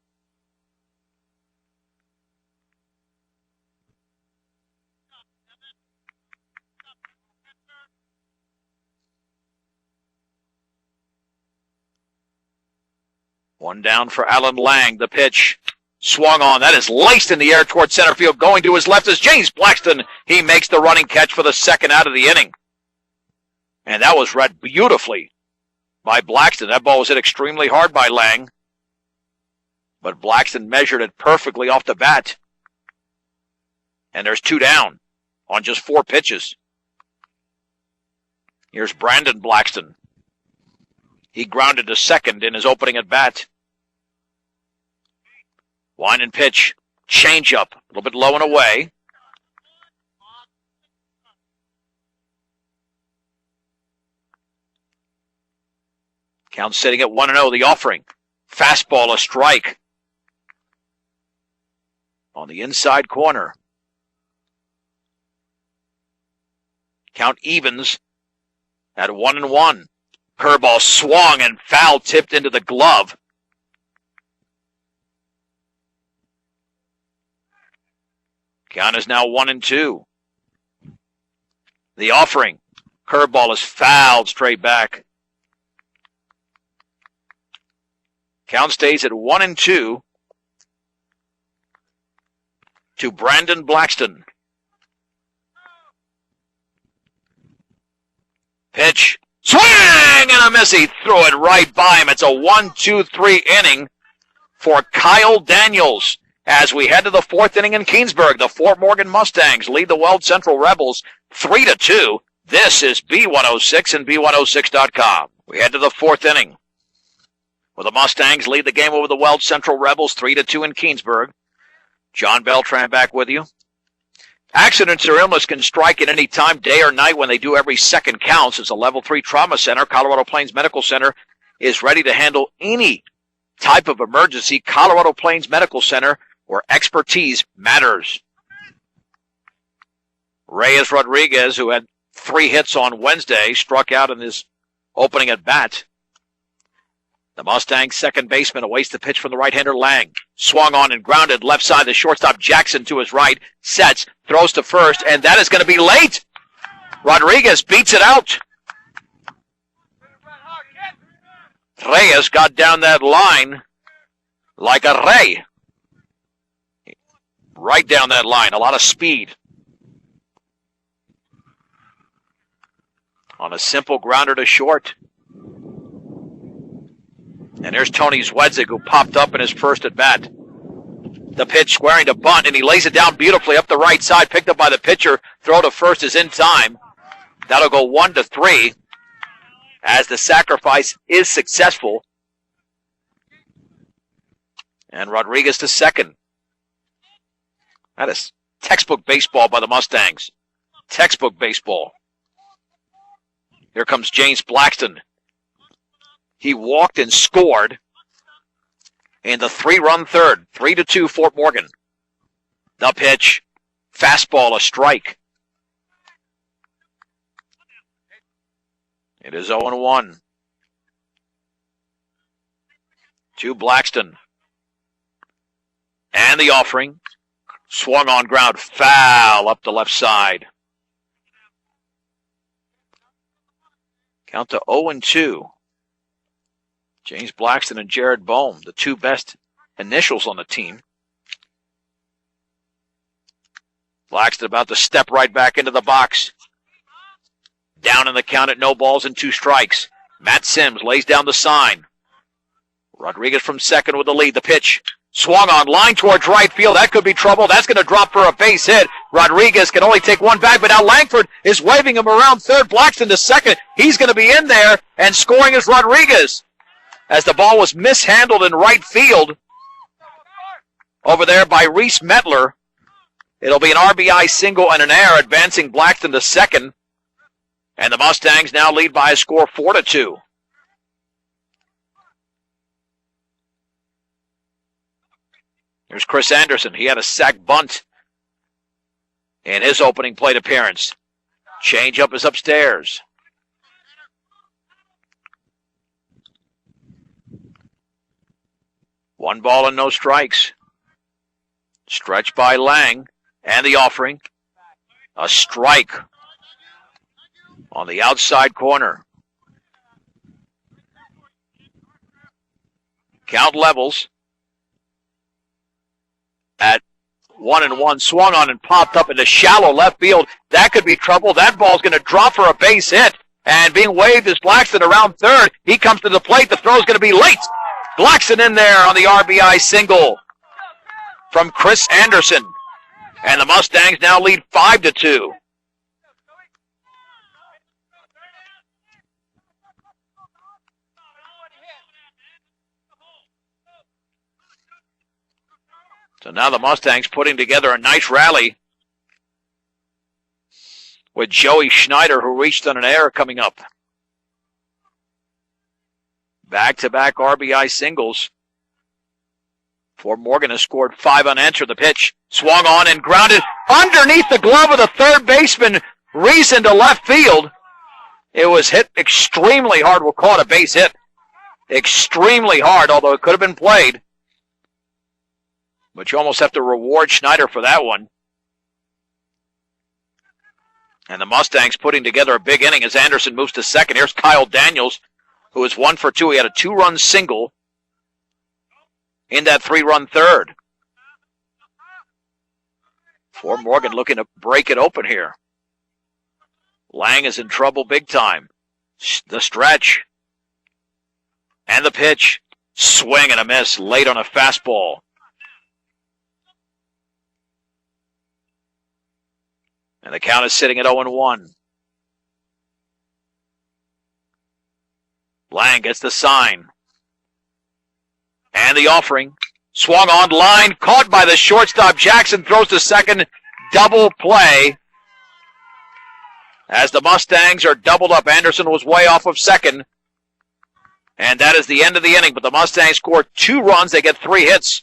One down for Alan Lang. The pitch swung on. That is laced in the air toward center field. Going to his left is James Blackston. He makes the running catch for the second out of the inning. And that was read beautifully by Blackston. That ball was hit extremely hard by Lang. But Blackston measured it perfectly off the bat. And there's 2 down on just 4 pitches. Here's Brandon Blackston. He grounded to second in his opening at bat. Wind and pitch. Change up. A little bit low and away. Count sitting at 1-0. The offering. Fastball, a strike. on the inside corner. Count evens at 1-1. Curveball swung and foul tipped into the glove. Count is now 1-2. The offering. Curveball is fouled straight back. Count stays at 1-2 to Brandon Blackston. Pitch. Swing and a miss. He threw it right by him. It's a 1-2-3 inning for Kyle Daniels. As we head to the 4th inning in Keensburg, the Fort Morgan Mustangs lead the Weld Central Rebels 3-2. This is B106 and B106.com. We head to the 4th inning, where the Mustangs lead the game over the Weld Central Rebels 3-2 in Keensburg. John Beltran back with you. Accidents or illness can strike at any time, day or night, when they do. Every second counts. As a Level 3 Trauma Center, Colorado Plains Medical Center is ready to handle any type of emergency. Colorado Plains Medical Center, where expertise matters. Reyes Rodriguez, who had 3 hits on Wednesday, struck out in his opening at bat. The Mustangs' second baseman awaits the pitch from the right-hander Lang. Swung on and grounded left side. The shortstop Jackson to his right. Sets, throws to first, and that is going to be late. Rodriguez beats it out. Reyes got down that line like a ray. Right down that line. A lot of speed. On a simple grounder to short. And there's Tony Zwedzik, who popped up in his first at bat. The pitch squaring to bunt, and he lays it down beautifully up the right side, picked up by the pitcher. Throw to first is in time. That'll go 1-3 as the sacrifice is successful. And Rodriguez to second. That is textbook baseball by the Mustangs. Textbook baseball. Here comes James Blackston. He walked and scored in the 3-run third. 3-2 Fort Morgan. The pitch. Fastball, a strike. It is 0-1. To Blackston. And the offering. Swung on ground. Foul up the left side. Count to 0-2. James Blackston and Jared Bohm, the 2 best initials on the team. Blackston about to step right back into the box. Down in the count at 0 balls and 2 strikes. Matt Sims lays down the sign. Rodriguez from second with the lead. The pitch swung on, line towards right field. That could be trouble. That's going to drop for a base hit. Rodriguez can only take one back, but now Langford is waving him around third. Blackston to second. He's going to be in there, and scoring is Rodriguez, as the ball was mishandled in right field over there by Reese Metler. It'll be an RBI single and an error, advancing Blackston to second. And the Mustangs now lead by a score 4-2. Here's Chris Anderson. He had a sac bunt in his opening plate appearance. Changeup is upstairs. One ball and no strikes. Stretch by Lang. And the offering. A strike on the outside corner. Count levels at 1-1. Swung on and popped up into shallow left field. That could be trouble. That ball's going to drop for a base hit. And being waved is Blackston around third. He comes to the plate. The throw's going to be late. Blackston in there on the RBI single from Chris Anderson. And the Mustangs now lead 5-2. So now the Mustangs putting together a nice rally with Joey Schneider, who reached on an error, coming up. Back-to-back RBI singles. Fort Morgan has scored 5 unanswered. The pitch Swung on and grounded underneath the glove of the third baseman, Reese into left field. It was hit extremely hard. We'll call it a base hit. Extremely hard, although it could have been played. But you almost have to reward Schneider for that one. And the Mustangs putting together a big inning as Anderson moves to second. Here's Kyle Daniels, who is 1 for 2. He had a 2-run single in that 3-run third. Fort Morgan looking to break it open here. Lang is in trouble big time. The stretch. And the pitch. Swing and a miss late on a fastball. And the count is sitting at 0-1. Lang gets the sign. And the offering. Swung on line. Caught by the shortstop. Jackson throws to second. Double play. As the Mustangs are doubled up. Anderson was way off of second. And that is the end of the inning. But the Mustangs score 2 runs. They get 3 hits.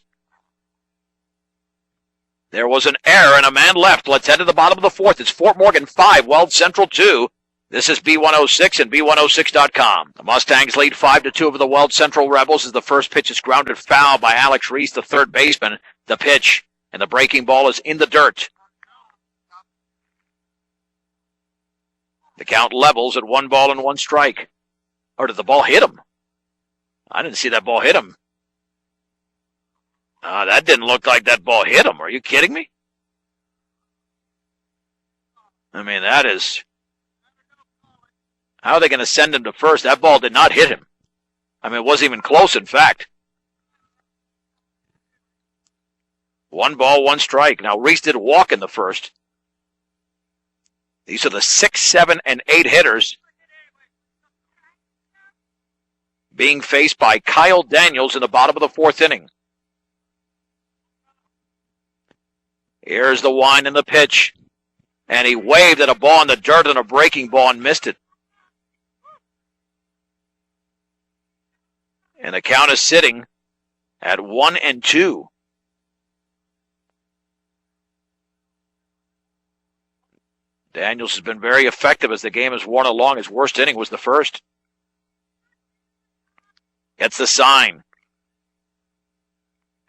There was an error and a man left. Let's head to the bottom of the 4th. It's Fort Morgan 5, Weld Central 2. This is B106 and B106.com. The Mustangs lead 5-2 over the Weld Central Rebels as the first pitch is grounded foul by Alex Reese, the third baseman. The pitch, and the breaking ball is in the dirt. The count levels at 1 ball and 1 strike. Or did the ball hit him? I didn't see that ball hit him. That didn't look like that ball hit him. Are you kidding me? I mean, that is... How are they going to send him to first? That ball did not hit him. I mean, it wasn't even close, in fact. 1 ball, 1 strike. Now, Reese did walk in the first. These are the 6, 7, and 8 hitters being faced by Kyle Daniels in the bottom of the 4th inning. Here's the wind and the pitch. And he waved at a ball in the dirt and a breaking ball and missed it. And the count is sitting at 1-2. Daniels has been very effective as the game has worn along. His worst inning was the first. Gets the sign.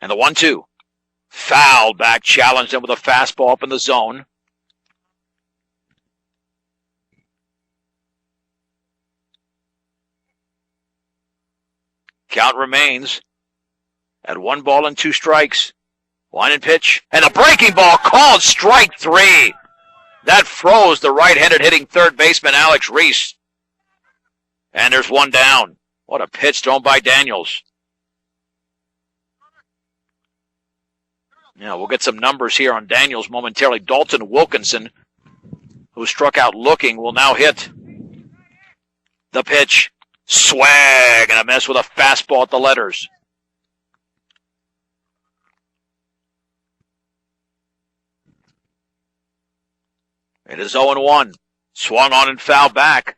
And the 1-2. Fouled back, challenged him with a fastball up in the zone. Count remains at 1 ball and 2 strikes. Line and pitch. And a breaking ball called strike 3. That froze the right-handed hitting third baseman Alex Reese. And there's 1 down. What a pitch thrown by Daniels. Yeah, we'll get some numbers here on Daniels momentarily. Dalton Wilkinson, who struck out looking, will now hit. The pitch. Swag and a miss with a fastball at the letters. It is 0-1. Swung on and fouled back.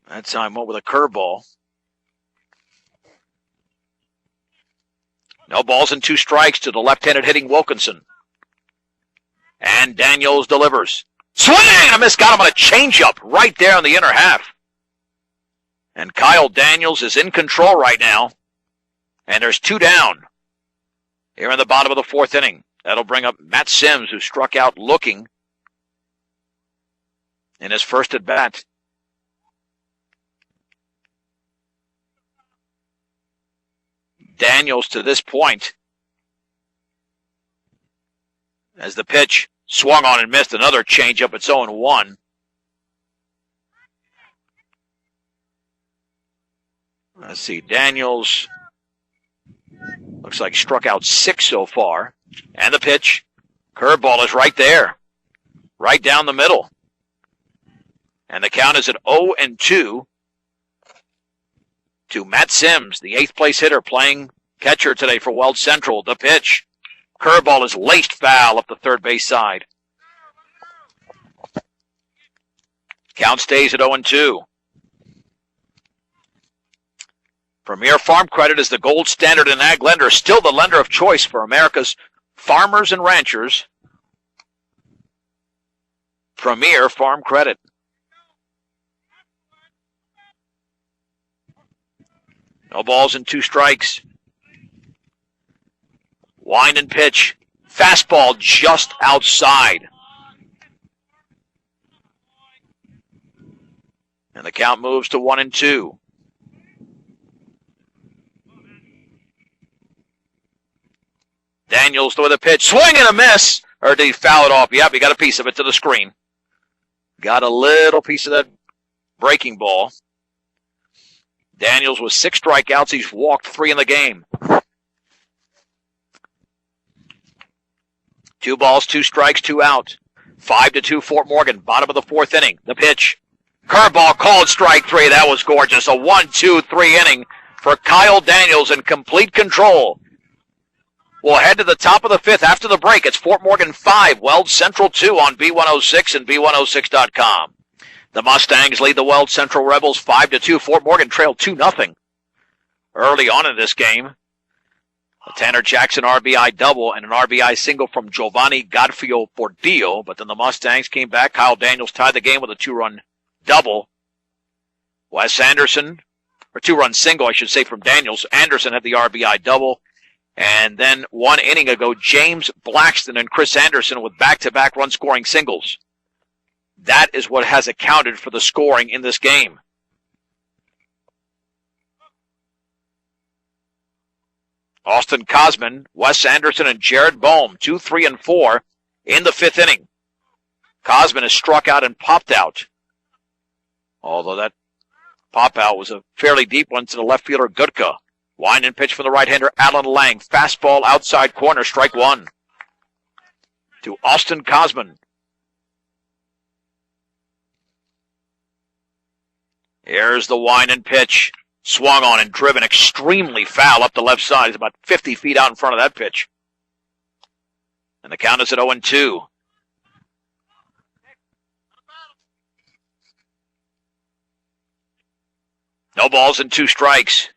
That time went with a curveball. No balls and 2 strikes to the left-handed hitting Wilkinson. And Daniels delivers. Swing! A miss got him on a changeup right there in the inner half. And Kyle Daniels is in control right now. And there's 2 down here in the bottom of the 4th inning. That'll bring up Matt Sims, who struck out looking in his first at bat. Daniels to this point, as the pitch swung on and missed, another changeup. It's 0-1. Let's see, Daniels looks like struck out 6 so far. And the pitch, curveball is right there, right down the middle. And the count is at 0-2. To Matt Sims, the 8th place hitter playing catcher today for Weld Central. The pitch. Curveball is laced foul up the third base side. Count stays at 0-2. For Premier Farm Credit is the gold standard in ag lender, still the lender of choice for America's farmers and ranchers. Premier Farm Credit. No balls and 2 strikes. Wind and pitch. Fastball just outside. And the count moves to 1-2. Daniels with a pitch. Swing and a miss. Or did he foul it off? Yep, he got a piece of it to the screen. Got a little piece of that breaking ball. Daniels with 6 strikeouts. He's walked 3 in the game. 2 balls, 2 strikes, 2 out. 5-2 Fort Morgan, bottom of the 4th inning. The pitch. Curveball called strike 3. That was gorgeous. A 1-2-3 inning for Kyle Daniels in complete control. We'll head to the top of the 5th after the break. It's Fort Morgan 5, Weld Central 2 on B106 and B106.com. The Mustangs lead the Weld Central Rebels 5-2. Fort Morgan trailed 2-0 early on in this game. A Tanner Jackson RBI double and an RBI single from Giovanni Godfrey Portillo, but then the Mustangs came back. Kyle Daniels tied the game with a 2-run double. Wes Anderson, or 2-run single, I should say, from Daniels. Anderson had the RBI double. And then 1 inning ago, James Blackston and Chris Anderson with back-to-back run-scoring singles. That is what has accounted for the scoring in this game. Austin Cosman, Wes Anderson, and Jared Bohm, 2, 3, and 4 in the 5th inning. Cosman has struck out and popped out. Although that pop-out was a fairly deep one to the left fielder, Gutka. Wind and pitch from the right-hander, Alan Lang. Fastball outside corner, strike 1. To Austin Cosman. Here's the wind and pitch. Swung on and driven extremely foul up the left side. He's about 50 feet out in front of that pitch. And the count is at 0-2. No balls and 2 strikes.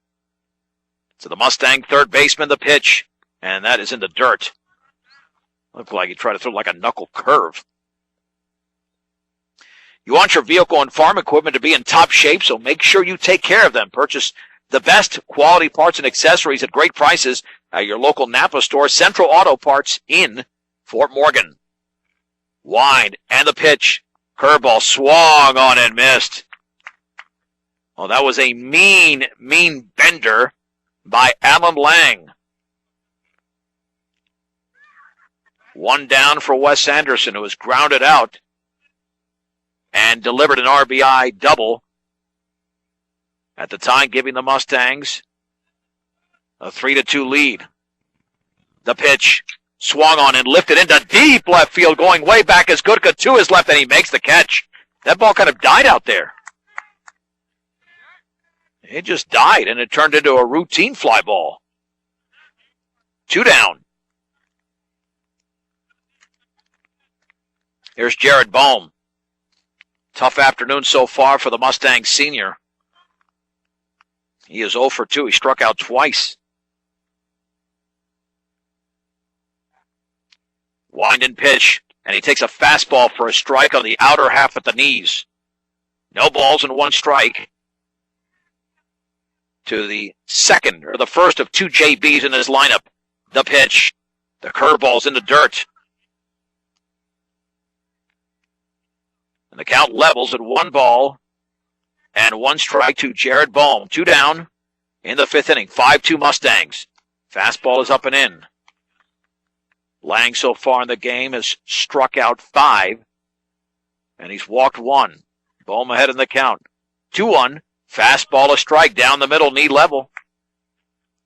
To the Mustang third baseman, the pitch. And that is in the dirt. Looked like he tried to throw like a knuckle curve. You want your vehicle and farm equipment to be in top shape, so make sure you take care of them. Purchase the best quality parts and accessories at great prices at your local Napa store, Central Auto Parts in Fort Morgan. Wind and the pitch. Curveball swung on and missed. Oh, that was a mean bender by Alan Lang. 1 down for Wes Anderson, who was grounded out and delivered an RBI double. At the time, giving the Mustangs a 3-2 lead. The pitch swung on and lifted into deep left field, going way back as Gutka to his left, and he makes the catch. That ball kind of died out there. It just died, and it turned into a routine fly ball. 2 down. Here's Jared Bohm. Tough afternoon so far for the Mustang senior. He is 0 for 2. He struck out twice. Wind and pitch, and he takes a fastball for a strike on the outer half at the knees. No balls and 1 strike. To the second, or the first of 2 JBs in his lineup. The pitch. The curveball's in the dirt. And the count levels at 1 ball and 1 strike to Jared Bohm. 2 down in the 5th inning. 5-2 Mustangs. Fastball is up and in. Lang so far in the game has struck out 5, and he's walked 1. Bohm ahead in the count. 2-1. Fastball, a strike down the middle, knee level.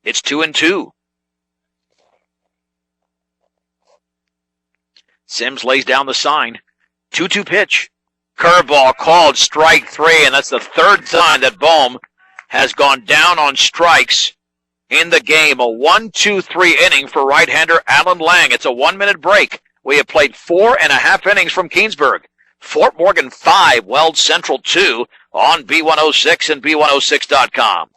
It's 2-2. Sims lays down the sign. 2-2 pitch. Curveball called strike 3, and that's the 3rd time that Bohm has gone down on strikes in the game. A 1-2-3 inning for right-hander Alan Lang. It's a 1-minute break. We have played 4.5 innings from Keensburg. Fort Morgan 5, Weld Central 2 on B106 and B106.com.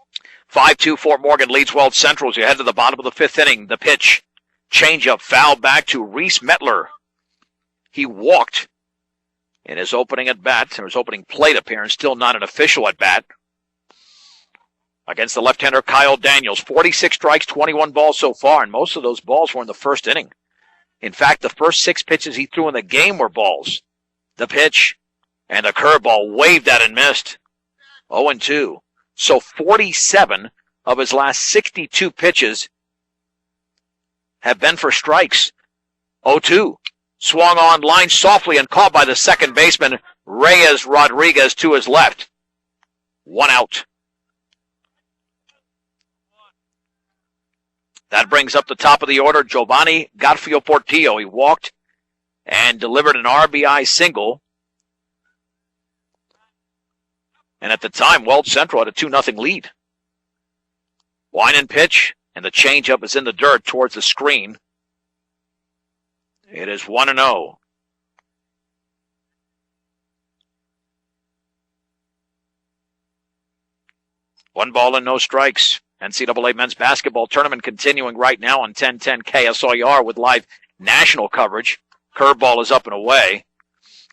5-2 Fort Morgan leads Weld Central as you head to the bottom of the fifth inning. The pitch, changeup, foul back to Reese Metler. He walked in his opening at bat, or his opening plate appearance, still not an official at bat. Against the left-hander Kyle Daniels, 46 strikes, 21 balls so far, and most of those balls were in the first inning. In fact, the first 6 pitches he threw in the game were balls. The pitch and the curveball waved at and missed. 0-2. So 47 of his last 62 pitches have been for strikes. 0-2. Swung on, line softly and caught by the second baseman, Reyes Rodriguez, to his left. 1 out. That brings up the top of the order Giovanni Garfio Portillo. He walked and delivered an RBI single. And at the time, Weld Central had a 2-0 lead. Wine and pitch, and the changeup is in the dirt towards the screen. It is 1-0. One ball and no strikes. NCAA men's basketball tournament continuing right now on 1010 KSOR with live national coverage. Curveball is up and away.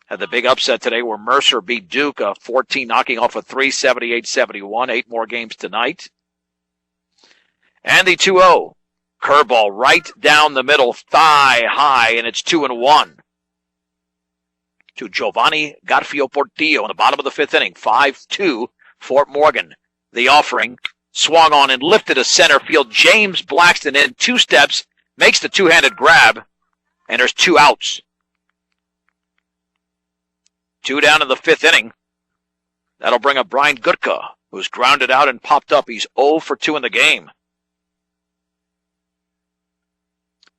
Had the big upset today where Mercer beat Duke, 14 knocking off a 378-71. 8 more games tonight. And the 2-0. Curveball right down the middle, thigh high, and it's 2-1. To Giovanni Garfio Portillo in the bottom of the fifth inning. 5-2 Fort Morgan. The offering. Swung on and lifted to center field. James Blackston in 2 steps, makes the two-handed grab, and there's 2 outs. 2 down in the fifth inning. That'll bring up Brian Gutka, who's grounded out and popped up. He's 0 for 2 in the game.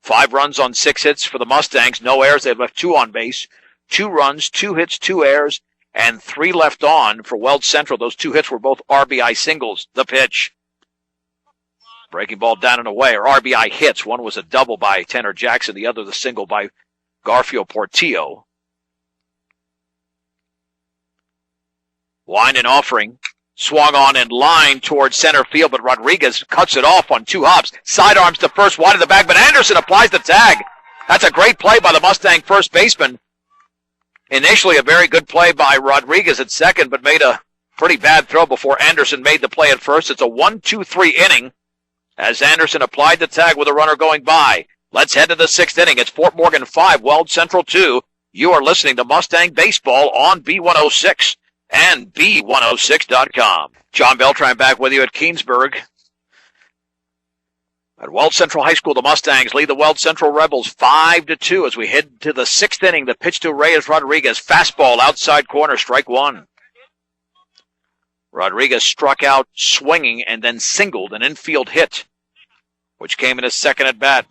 5 runs on 6 hits for the Mustangs. No errors. They've left 2 on base. 2 runs, 2 hits, 2 errors, and 3 left on for Weld Central. Those 2 hits were both RBI singles. The pitch. Breaking ball down and away, or RBI hits. One was a double by Tanner Jackson. The other the single by Garfio Portillo. Wine and offering. Swung on and line towards center field, but Rodriguez cuts it off on 2 hops. Sidearms to first, wide of the bag, but Anderson applies the tag. That's a great play by the Mustang first baseman. Initially a very good play by Rodriguez at second, but made a pretty bad throw before Anderson made the play at first. It's a 1-2-3 inning as Anderson applied the tag with a runner going by. Let's head to the 6th inning. It's Fort Morgan 5, Weld Central 2. You are listening to Mustang Baseball on B106 and B106.com. John Beltran back with you at Keensburg. At Weld Central High School, the Mustangs lead the Weld Central Rebels 5-2 as we head to the 6th inning. The pitch to Reyes Rodriguez. Fastball outside corner, strike 1. Rodriguez struck out swinging and then singled an infield hit, which came in his second at bat.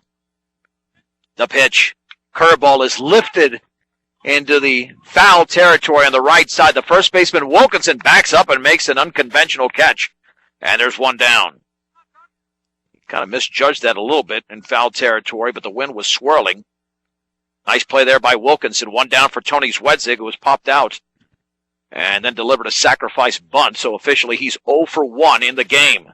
The pitch. Curveball is lifted into the foul territory on the right side. The first baseman Wilkinson backs up and makes an unconventional catch. And there's 1 down. Kind of misjudged that a little bit in foul territory, but the wind was swirling. Nice play there by Wilkinson. 1 down for Tony Zwedzig, who was popped out and then delivered a sacrifice bunt. So officially he's 0 for 1 in the game.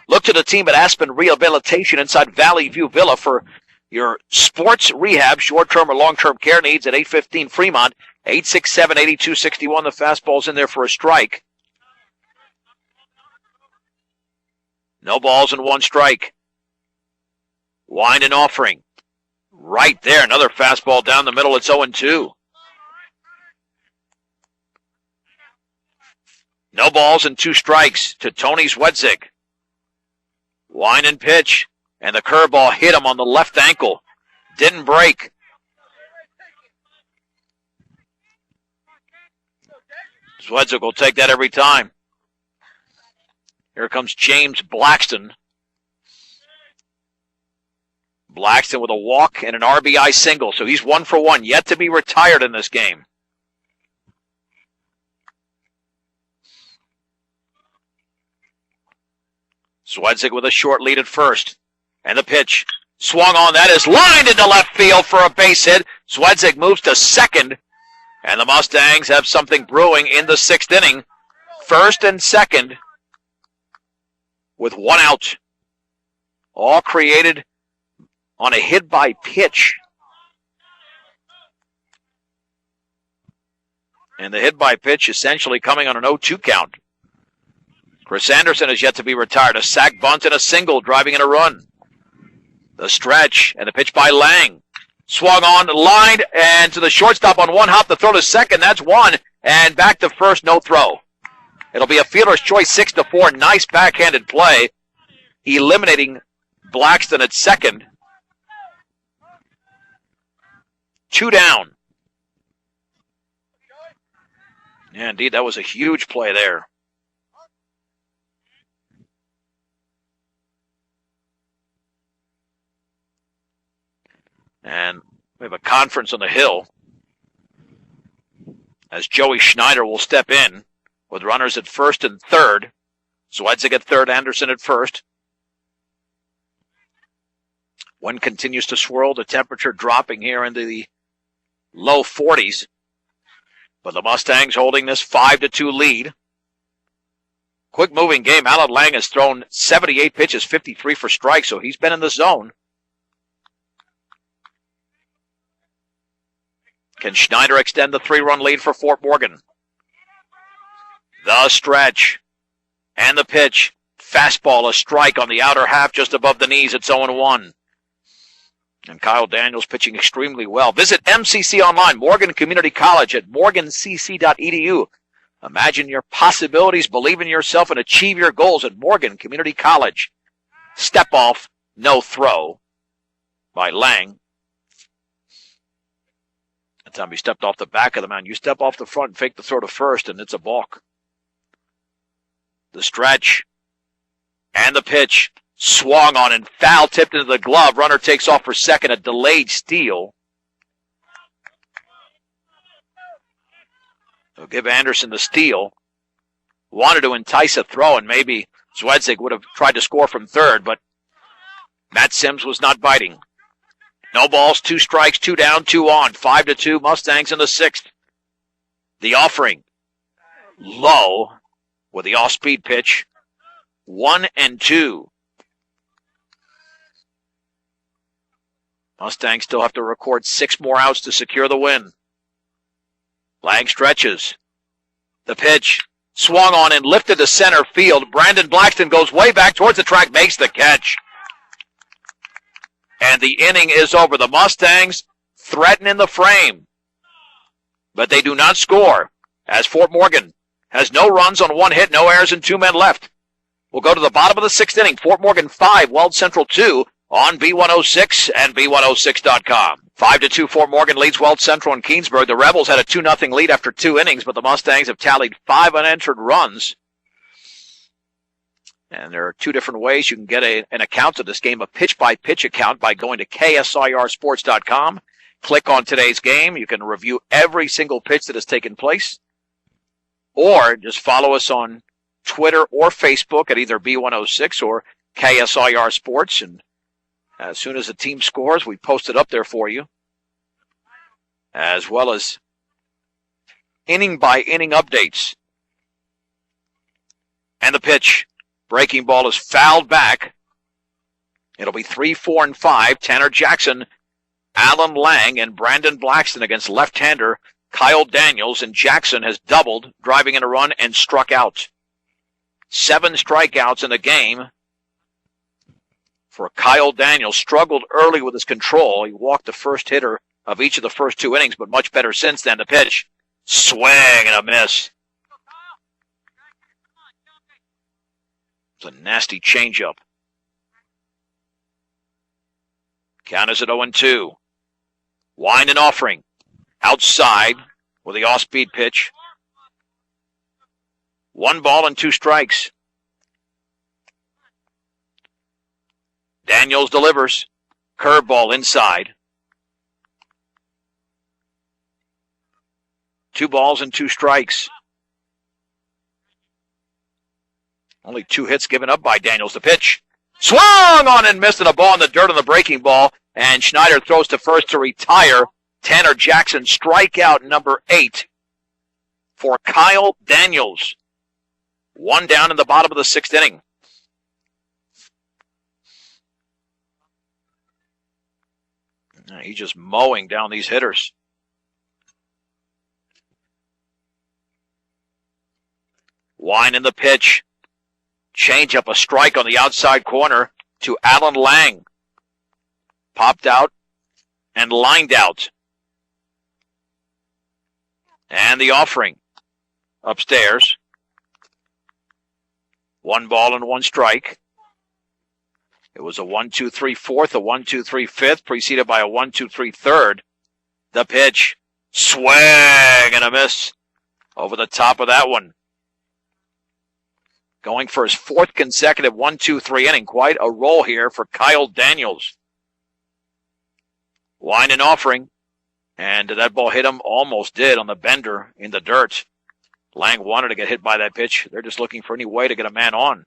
Look to the team at Aspen Rehabilitation inside Valley View Villa for your sports rehab, short-term or long-term care needs at 815 Fremont, 867-8261. The fastball's in there for a strike. No balls and 1 strike. Wine and offering. Right there, another fastball down the middle. It's 0-2. No balls and 2 strikes to Tony Zwedzig. Wine and pitch. And the curveball hit him on the left ankle. Didn't break. Zwedzig will take that every time. Here comes James Blackston. Blackston with a walk and an RBI single. So he's 1 for 1, yet to be retired in this game. Zwedzig with a short lead at first. And the pitch. Swung on. That is lined into left field for a base hit. Zwedzig moves to second. And the Mustangs have something brewing in the 6th inning. First and second with one out. All created on a hit by pitch. And the hit by pitch essentially coming on an 0-2 count. Chris Anderson is yet to be retired. A sac bunt and a single driving in a run. The stretch and the pitch by Lang. Swung on, lined, and to the shortstop on one hop. The throw to second. That's one. And back to first, no throw. It'll be a fielder's choice, 6-4. Nice backhanded play. Eliminating Blackston at second. 2 down. Yeah, indeed, that was a huge play there. And we have a conference on the hill as Joey Schneider will step in with runners at first and third. Zwedzig at third, Anderson at first. Wind continues to swirl, the temperature dropping here into the low 40s. But the Mustangs holding this 5-2 lead. Quick moving game. Alan Lang has thrown 78 pitches, 53 for strikes, so he's been in the zone. Can Schneider extend the 3-run lead for Fort Morgan? The stretch and the pitch. Fastball, a strike on the outer half just above the knees. It's 0-1. And Kyle Daniels pitching extremely well. Visit MCC Online, Morgan Community College at morgancc.edu. Imagine your possibilities, believe in yourself, and achieve your goals at Morgan Community College. Step off, no throw by Lang. That time he stepped off the back of the mound. You step off the front and fake the throw to first, and it's a balk. The stretch and the pitch. Swung on and foul tipped into the glove. Runner takes off for second. A delayed steal. They'll give Anderson the steal. Wanted to entice a throw, and maybe Zwedzig would have tried to score from third, but Matt Sims was not biting. No balls, 2 strikes, 2 down, 2 on. 5-2, Mustangs in the 6th. The offering. Low with the off-speed pitch. 1-2. Mustangs still have to record 6 more outs to secure the win. Lang stretches. The pitch. Swung on and lifted to center field. Brandon Blackston goes way back towards the track, makes the catch. And the inning is over. The Mustangs threaten in the frame. But they do not score, as Fort Morgan has no runs on 1 hit, no errors, and 2 men left. We'll go to the bottom of the 6th inning. Fort Morgan 5, Weld Central 2 on B106 and B106.com. 5-2, Fort Morgan leads Weld Central and Keensburg. The Rebels had a 2-0 lead after 2 innings, but the Mustangs have tallied 5 unanswered runs. And there are 2 different ways you can get an account of this game, a pitch-by-pitch account by going to KSIRsports.com. Click on today's game. You can review every single pitch that has taken place. Or just follow us on Twitter or Facebook at either B106 or KSIR Sports. And as soon as the team scores, we post it up there for you. As well as inning-by-inning updates. And the pitch. Breaking ball is fouled back. It'll be 3, 4, and 5. Tanner Jackson, Alan Lang, and Brandon Blackston against left-hander Kyle Daniels. And Jackson has doubled, driving in a run, and struck out. 7 strikeouts in the game for Kyle Daniels. Struggled early with his control. He walked the first hitter of each of the first 2 innings, but much better since then. The pitch. Swing and a miss. It's a nasty changeup. Count is at 0-2. Wind and offering. Outside with the off-speed pitch. 1 ball and 2 strikes. Daniels delivers. Curveball inside. 2 balls and 2 strikes. Only 2 hits given up by Daniels. The pitch. Swung on and missed, and a ball in the dirt on the breaking ball. And Schneider throws to first to retire. Tanner Jackson, strikeout number 8 for Kyle Daniels. 1 down in the bottom of the 6th inning. He's just mowing down these hitters. Wine in the pitch. Change up, a strike on the outside corner to Alan Lang. Popped out and lined out. And the offering upstairs. 1 ball and 1 strike. It was a 1-2-3 fourth, a 1-2-3 fifth, preceded by a 1-2-3 third. The pitch. Swing and a miss over the top of that one. Going for his 4th consecutive 1-2-3 inning. Quite a roll here for Kyle Daniels. Wine and offering. And that ball hit him, almost did, on the bender in the dirt. Lang wanted to get hit by that pitch. They're just looking for any way to get a man on.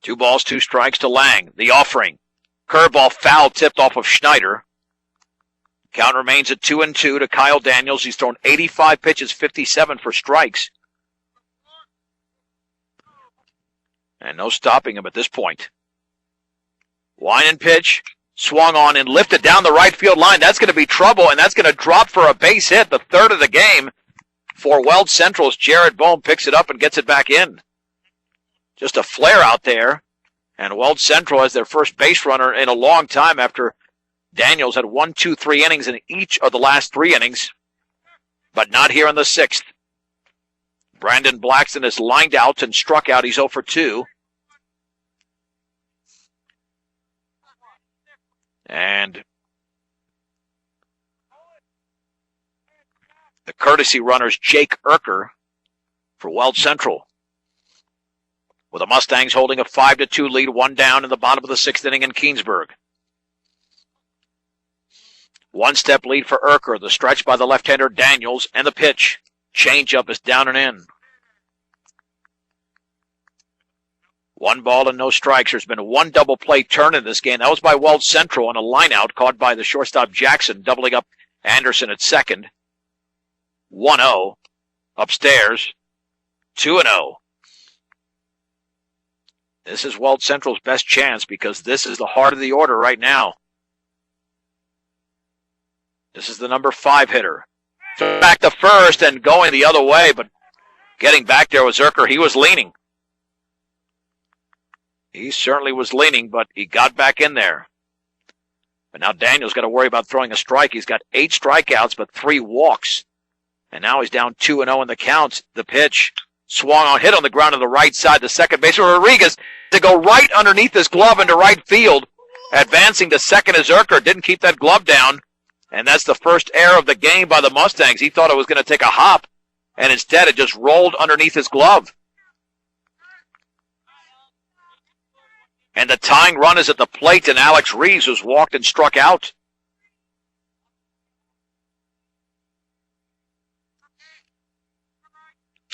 Two balls, 2 strikes to Lang. The offering. Curveball foul tipped off of Schneider. Count remains at 2-2 to Kyle Daniels. He's thrown 85 pitches, 57 for strikes. And no stopping him at this point. Wine and pitch. Swung on and lifted down the right field line. That's going to be trouble, and that's going to drop for a base hit, the 3rd of the game for Weld Central's Jared Bohm picks it up and gets it back in. Just a flare out there, and Weld Central has their first base runner in a long time after Daniels had 1, 2, 3 innings in each of the last 3 innings, but not here in the 6th. Brandon Blackson is lined out and struck out. He's 0 for 2. And the courtesy runner's Jake Erker for Weld Central. With the Mustangs holding a 5-2 lead, 1 down in the bottom of the 6th inning in Keensburg. 1-step lead for Erker. The stretch by the left-hander Daniels, and the pitch. Changeup is down and in. 1 ball and no strikes. There's been 1 double play turn in this game. That was by Weld Central on a line-out caught by the shortstop Jackson, doubling up Anderson at second. 1-0. Upstairs. 2-0. This is Weld Central's best chance because this is the heart of the order right now. This is the number 5 hitter. Back to first and going the other way, but getting back there was Erker. He was leaning. He certainly was leaning, but he got back in there. But now Daniel's got to worry about throwing a strike. He's got 8 strikeouts, but 3 walks. And now he's down 2-0 in the count. The pitch swung on, hit on the ground on the right side. The second baseman, Rodriguez, to go right underneath his glove into right field. Advancing to second is Erker. Didn't keep that glove down. And that's the first error of the game by the Mustangs. He thought it was going to take a hop, and instead it just rolled underneath his glove. And the tying run is at the plate, and Alex Reeves was walked and struck out.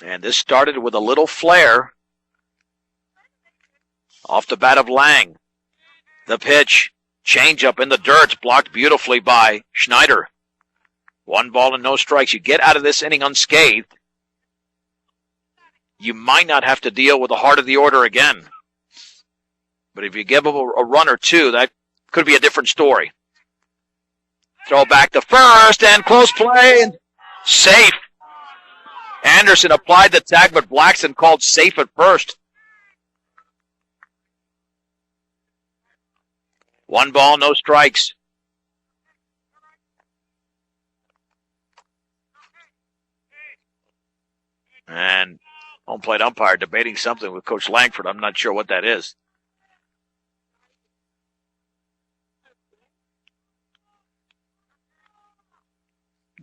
And this started with a little flare off the bat of Lang. The pitch, changeup in the dirt, blocked beautifully by Schneider. 1 ball and no strikes. You get out of this inning unscathed, you might not have to deal with the heart of the order again. But if you give up a run or 2, that could be a different story. Throw back to first, and close play, and safe. Anderson applied the tag, but Blackson called safe at first. 1 ball, no strikes. And home plate umpire debating something with Coach Langford. I'm not sure what that is.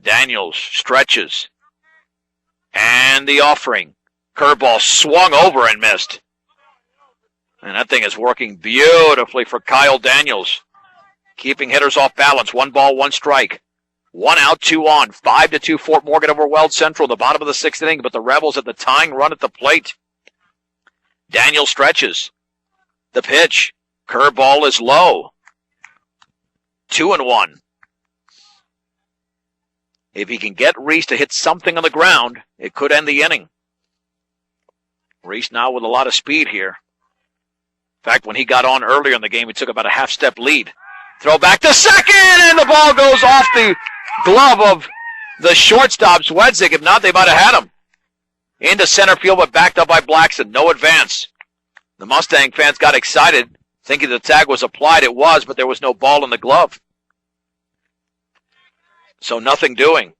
Daniels stretches. And the offering. Curveball swung over and missed. And that thing is working beautifully for Kyle Daniels. Keeping hitters off balance. 1 ball, 1 strike. 1 out, 2 on. 5-2 Fort Morgan over Weld Central. The bottom of the 6th inning, but the Rebels at the tying run at the plate. Daniels stretches. The pitch. Curveball is low. 2-1. If he can get Reese to hit something on the ground, it could end the inning. Reese now with a lot of speed here. In fact, when he got on earlier in the game, he took about a half-step lead. Throw back to second, and the ball goes off the glove of the shortstop, Swedzig. If not, they might have had him. Into center field, but backed up by Blackson. No advance. The Mustang fans got excited, thinking the tag was applied. It was, but there was no ball in the glove. So nothing doing.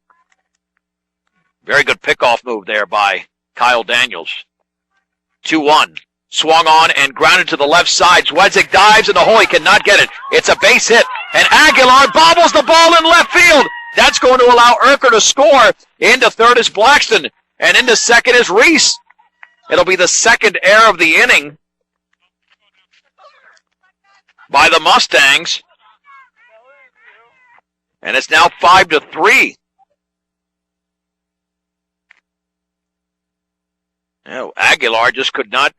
Very good pickoff move there by Kyle Daniels. 2-1. Swung on and grounded to the left side. Swedzig dives in the hole. He cannot get it. It's a base hit. And Aguilar bobbles the ball in left field. That's going to allow Urker to score. Into third is Blackston. And into second is Reese. It'll be the second error of the inning by the Mustangs. And it's now 5-3. Aguilar just could not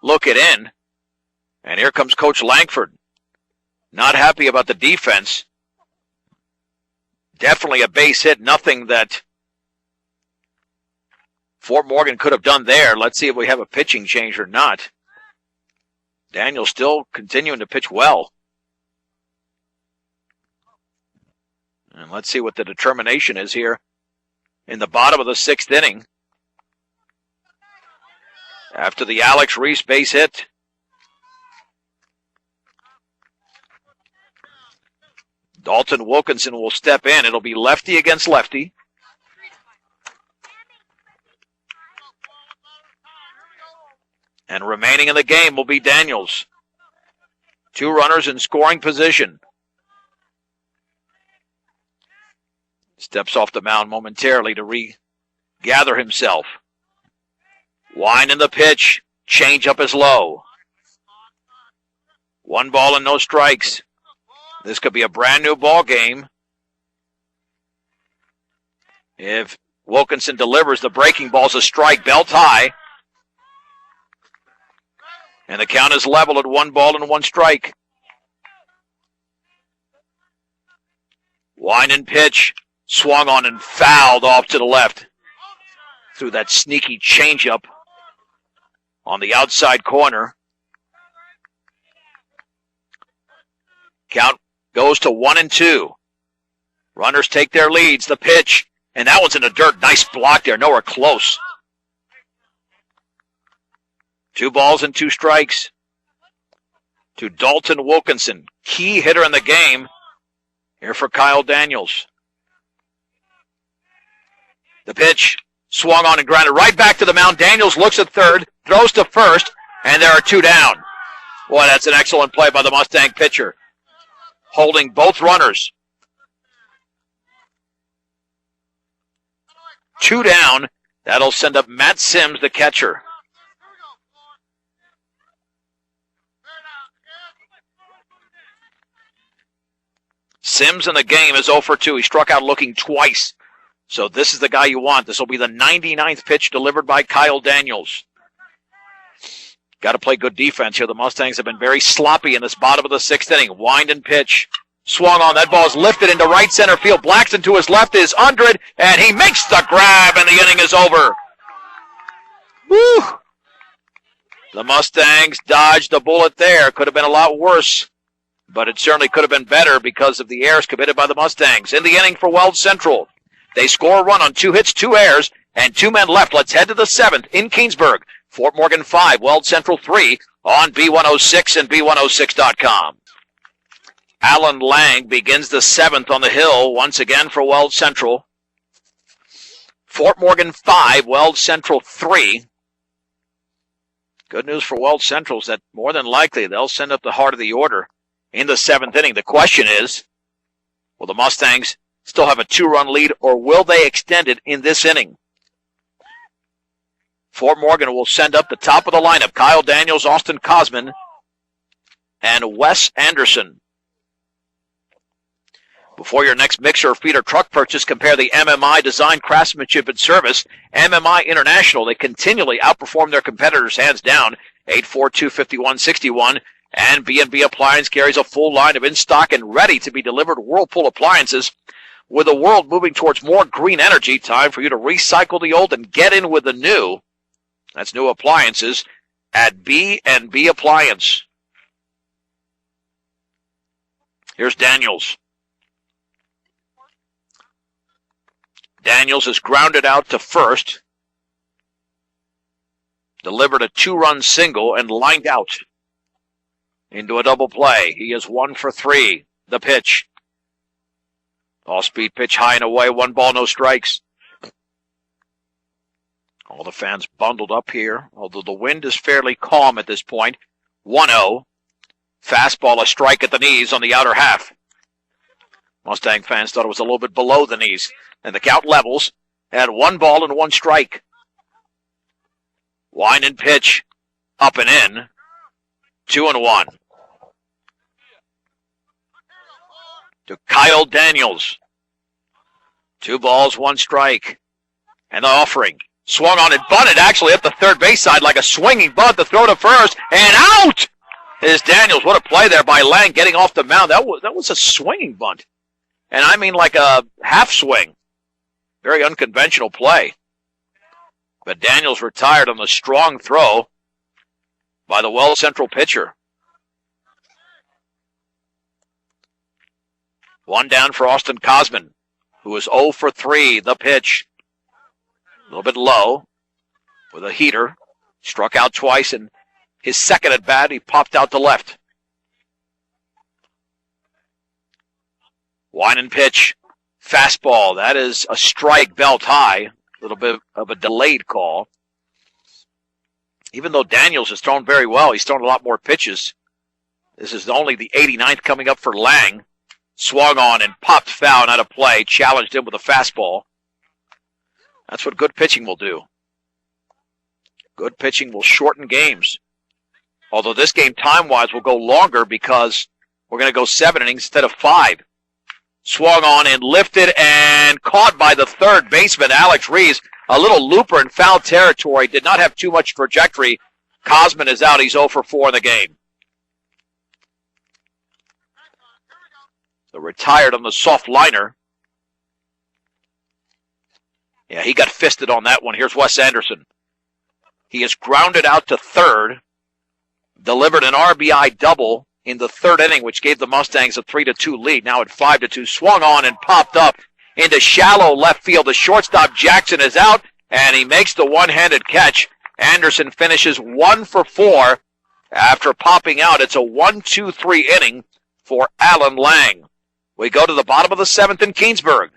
look it in. And here comes Coach Langford. Not happy about the defense. Definitely a base hit. Nothing that Fort Morgan could have done there. Let's see if we have a pitching change or not. Daniels still continuing to pitch well. And let's see what the determination is here in the bottom of the sixth inning. After the Alex Reese base hit. Dalton Wilkinson will step in. It'll be lefty against lefty. And remaining in the game will be Daniels. 2 runners in scoring position. Steps off the mound momentarily to regather himself. Wine in the pitch. Change up is low. 1 ball and no strikes. This could be a brand new ball game. If Wilkinson delivers, the breaking ball's a strike, belt high. And the count is level at 1 ball and 1 strike. Wine and pitch. Swung on and fouled off to the left. Through that sneaky changeup on the outside corner. Count goes to 1-2. Runners take their leads. The pitch. And that one's in the dirt. Nice block there. Nowhere close. 2 balls and 2 strikes to Dalton Wilkinson. Key hitter in the game. Here for Kyle Daniels. The pitch. Swung on and grounded right back to the mound. Daniels looks at third. Throws to first. And there are 2 down. Boy, that's an excellent play by the Mustang pitcher. Holding both runners. 2 down. That'll send up Matt Sims, the catcher. Sims in the game is 0 for 2. He struck out looking twice. So this is the guy you want. This will be the 99th pitch delivered by Kyle Daniels. Got to play good defense here. The Mustangs have been very sloppy in this bottom of the 6th inning. Wind and pitch. Swung on. That ball is lifted into right center field. Blackson to his left is under it, and he makes the grab, and the inning is over. Woo! The Mustangs dodged a bullet there. Could have been a lot worse, but it certainly could have been better because of the errors committed by the Mustangs. In the inning for Weld Central, they score a run on 2 hits, 2 errors, and 2 men left. Let's head to the 7th in Keensburg. Fort Morgan 5, Weld Central 3 on B106 and B106.com. Alan Lang begins the 7th on the hill once again for Weld Central. Fort Morgan 5, Weld Central 3. Good news for Weld Central is that more than likely they'll send up the heart of the order in the 7th inning. The question is, will the Mustangs still have a 2-run lead, or will they extend it in this inning? Fort Morgan will send up the top of the lineup. Kyle Daniels, Austin Cosman, and Wes Anderson. Before your next mixer or feeder truck purchase, compare the MMI design, craftsmanship, and service. MMI International, they continually outperform their competitors hands down. 842-5161. And B&B Appliance carries a full line of in-stock and ready-to-be-delivered Whirlpool appliances. With the world moving towards more green energy, time for you to recycle the old and get in with the new. That's new appliances at B&B Appliance. Here's Daniels. Daniels is grounded out to first. Delivered a 2-run single and lined out into a double play. He is 1 for 3. The pitch. All-speed pitch high and away. 1 ball, no strikes. All the fans bundled up here, although the wind is fairly calm at this point. 1-0. Fastball, a strike at the knees on the outer half. Mustang fans thought it was a little bit below the knees. And the count levels at 1 ball and 1 strike. Wind and pitch, up and in, 2-1. To Kyle Daniels. 2 balls, 1 strike. And the offering. Swung on and bunted actually at the third base side like a swinging bunt to throw to first. And out is Daniels. What a play there by Lang getting off the mound. That was a swinging bunt. And I mean like a half swing. Very unconventional play. But Daniels retired on the strong throw by the Weld Central pitcher. 1 down for Austin Cosman, who is 0 for 3. The pitch. A little bit low with a heater. Struck out twice, and his second at bat, he popped out to left. Wind and pitch. Fastball. That is a strike, belt high. A little bit of a delayed call. Even though Daniels has thrown very well, he's thrown a lot more pitches. This is only the 89th coming up for Lang. Swung on and popped foul and out of play. Challenged him with a fastball. That's what good pitching will do. Good pitching will shorten games. Although this game time-wise will go longer because we're going to go 7 innings instead of 5. Swung on and lifted and caught by the third baseman, Alex Reeves. A little looper in foul territory. Did not have too much trajectory. Cosman is out. He's 0 for 4 in the game. So retired on the soft liner. Yeah, he got fisted on that one. Here's Wes Anderson. He is grounded out to third. Delivered an RBI double in the third inning, which gave the Mustangs a 3-2 lead. Now at 5-2. Swung on and popped up into shallow left field. The shortstop Jackson is out, and he makes the one-handed catch. Anderson finishes 1 for 4 after popping out. It's a 1-2-3 inning for Alan Lang. We go to the bottom of the 7th in Keensburg.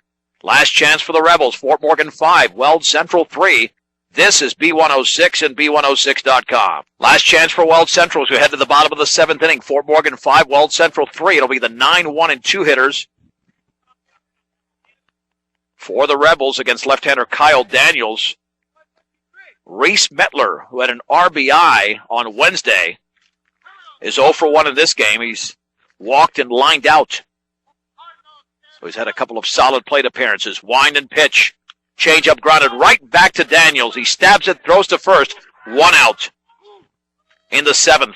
Last chance for the Rebels. Fort Morgan 5, Weld Central 3. This is B106 and B106.com. Last chance for Weld Central as we head to the bottom of the 7th inning. Fort Morgan 5, Weld Central 3. It'll be the 9-1-2 hitters for the Rebels against left-hander Kyle Daniels. Reese Metler, who had an RBI on Wednesday, is 0 for 1 in this game. He's walked and lined out. So he's had a couple of solid plate appearances. Wind and pitch. Change-up grounded right back to Daniels. He stabs it, throws to first. 1 out in the 7th.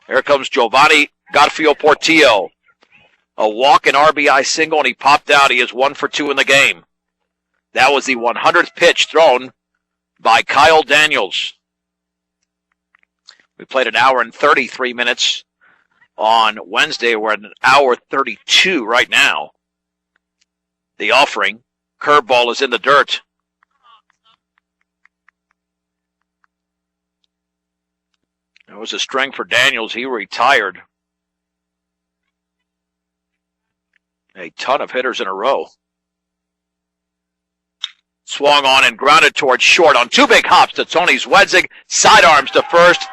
Here comes Giovanni Godfrey Portillo. A walk and RBI single, and he popped out. He is 1 for 2 in the game. That was the 100th pitch thrown by Kyle Daniels. We played 1 hour and 33 minutes on Wednesday. We're at 1 hour 32 right now. The offering. Curveball is in the dirt. It was a string for Daniels. He retired. A ton of hitters in a row. Swung on and grounded towards short on 2 big hops to Tony Zwedzig. Sidearms to first.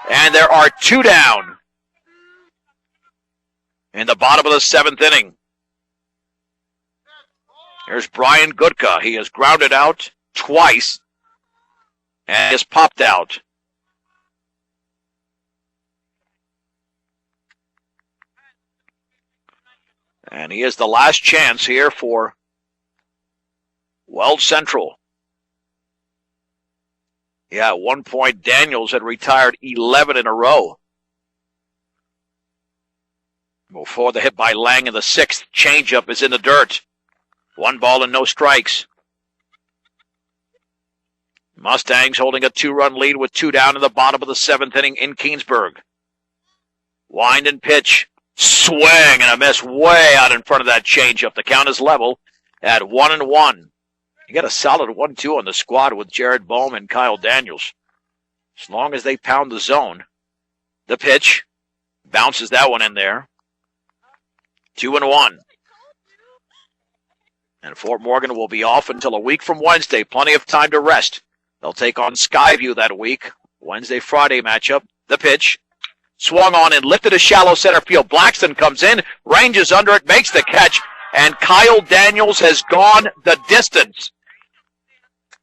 And there are 2 down in the bottom of the 7th inning. Here's Brian Gutka. He has grounded out twice and has popped out. And he is the last chance here for Weld Central. Yeah, at one point Daniels had retired 11 in a row. Before the hit by Lang in the 6th, changeup is in the dirt. 1 ball and no strikes. Mustangs holding a 2-run lead with 2 down in the bottom of the 7th inning in Keansburg. Wind and pitch. Swing and a miss way out in front of that changeup. The count is level at 1-1. You got a solid 1-2 on the squad with Jared Bohm and Kyle Daniels. As long as they pound the zone. The pitch. Bounces that one in there. 2-1. And Fort Morgan will be off until a week from Wednesday. Plenty of time to rest. They'll take on Skyview that week. Wednesday-Friday matchup. The pitch. Swung on and lifted to shallow center field. Blackston comes in, ranges under it, makes the catch, and Kyle Daniels has gone the distance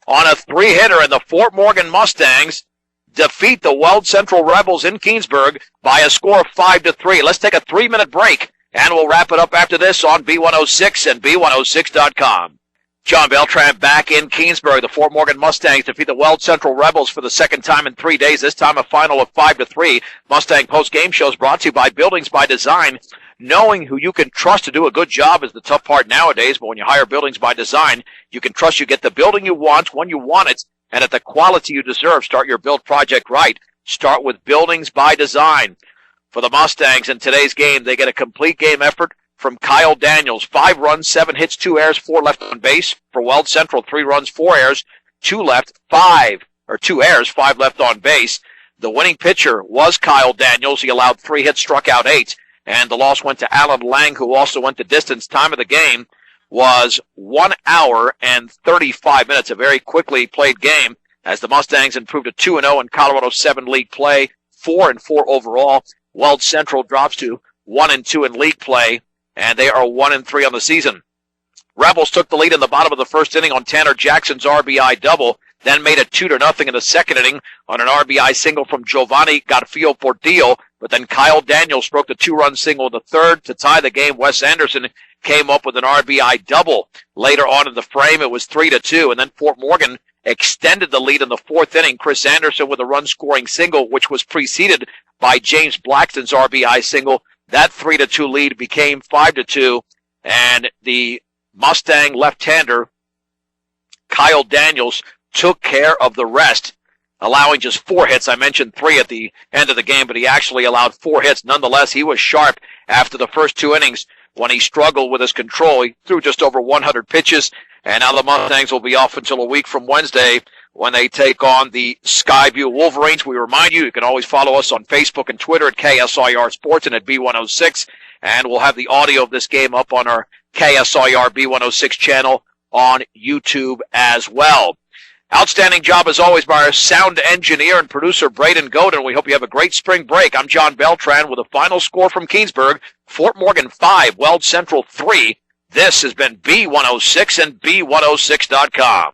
on a 3-hitter, and the Fort Morgan Mustangs defeat the Weld Central Rebels in Keansburg by a score of 5-3. Let's take a 3-minute break, and we'll wrap it up after this on B106 and B106.com. John Beltran back in Keansburg. The Fort Morgan Mustangs defeat the Weld Central Rebels for the second time in 3 days, this time a final of 5-3. Mustang post-game show is brought to you by Buildings by Design. Knowing who you can trust to do a good job is the tough part nowadays, but when you hire Buildings by Design, you can trust you get the building you want when you want it and at the quality you deserve. Start your build project right. Start with Buildings by Design. For the Mustangs in today's game, they get a complete game effort from Kyle Daniels. 5 runs, 7 hits, 2 errors, 4 left on base. For Weld Central, 3 runs, 4 errors, 2 errors, 5 left on base. The winning pitcher was Kyle Daniels. He allowed 3 hits, struck out 8. And the loss went to Alan Lang, who also went the distance. Time of the game was 1 hour and 35 minutes. A very quickly played game as the Mustangs improved to 2-0 in Colorado 7 league play, 4-4 overall. Weld Central drops to 1-2 in league play, and they are 1-3 on the season. Rebels took the lead in the bottom of the first inning on Tanner Jackson's RBI double, then made it 2-0 in the second inning on an RBI single from Giovanni Garfio Portillo, but then Kyle Daniels broke the 2-run single in the third to tie the game. Wes Anderson came up with an RBI double. Later on in the frame, it was 3-2, and then Fort Morgan extended the lead in the fourth inning. Chris Anderson with a run-scoring single, which was preceded by James Blackston's RBI single. That 3-2 lead became 5-2, and the Mustang left-hander, Kyle Daniels, took care of the rest, allowing just 4 hits. I mentioned 3 at the end of the game, but he actually allowed 4 hits. Nonetheless, he was sharp after the first 2 innings when he struggled with his control. He threw just over 100 pitches, and now the Mustangs will be off until a week from Wednesday when they take on the Skyview Wolverines. We remind you, you can always follow us on Facebook and Twitter at KSIR Sports and at B106, and we'll have the audio of this game up on our KSIR B106 channel on YouTube as well. Outstanding job, as always, by our sound engineer and producer, Braden Godin. We hope you have a great spring break. I'm John Beltran with a final score from Keansburg. Fort Morgan 5, Weld Central 3. This has been B106 and B106.com.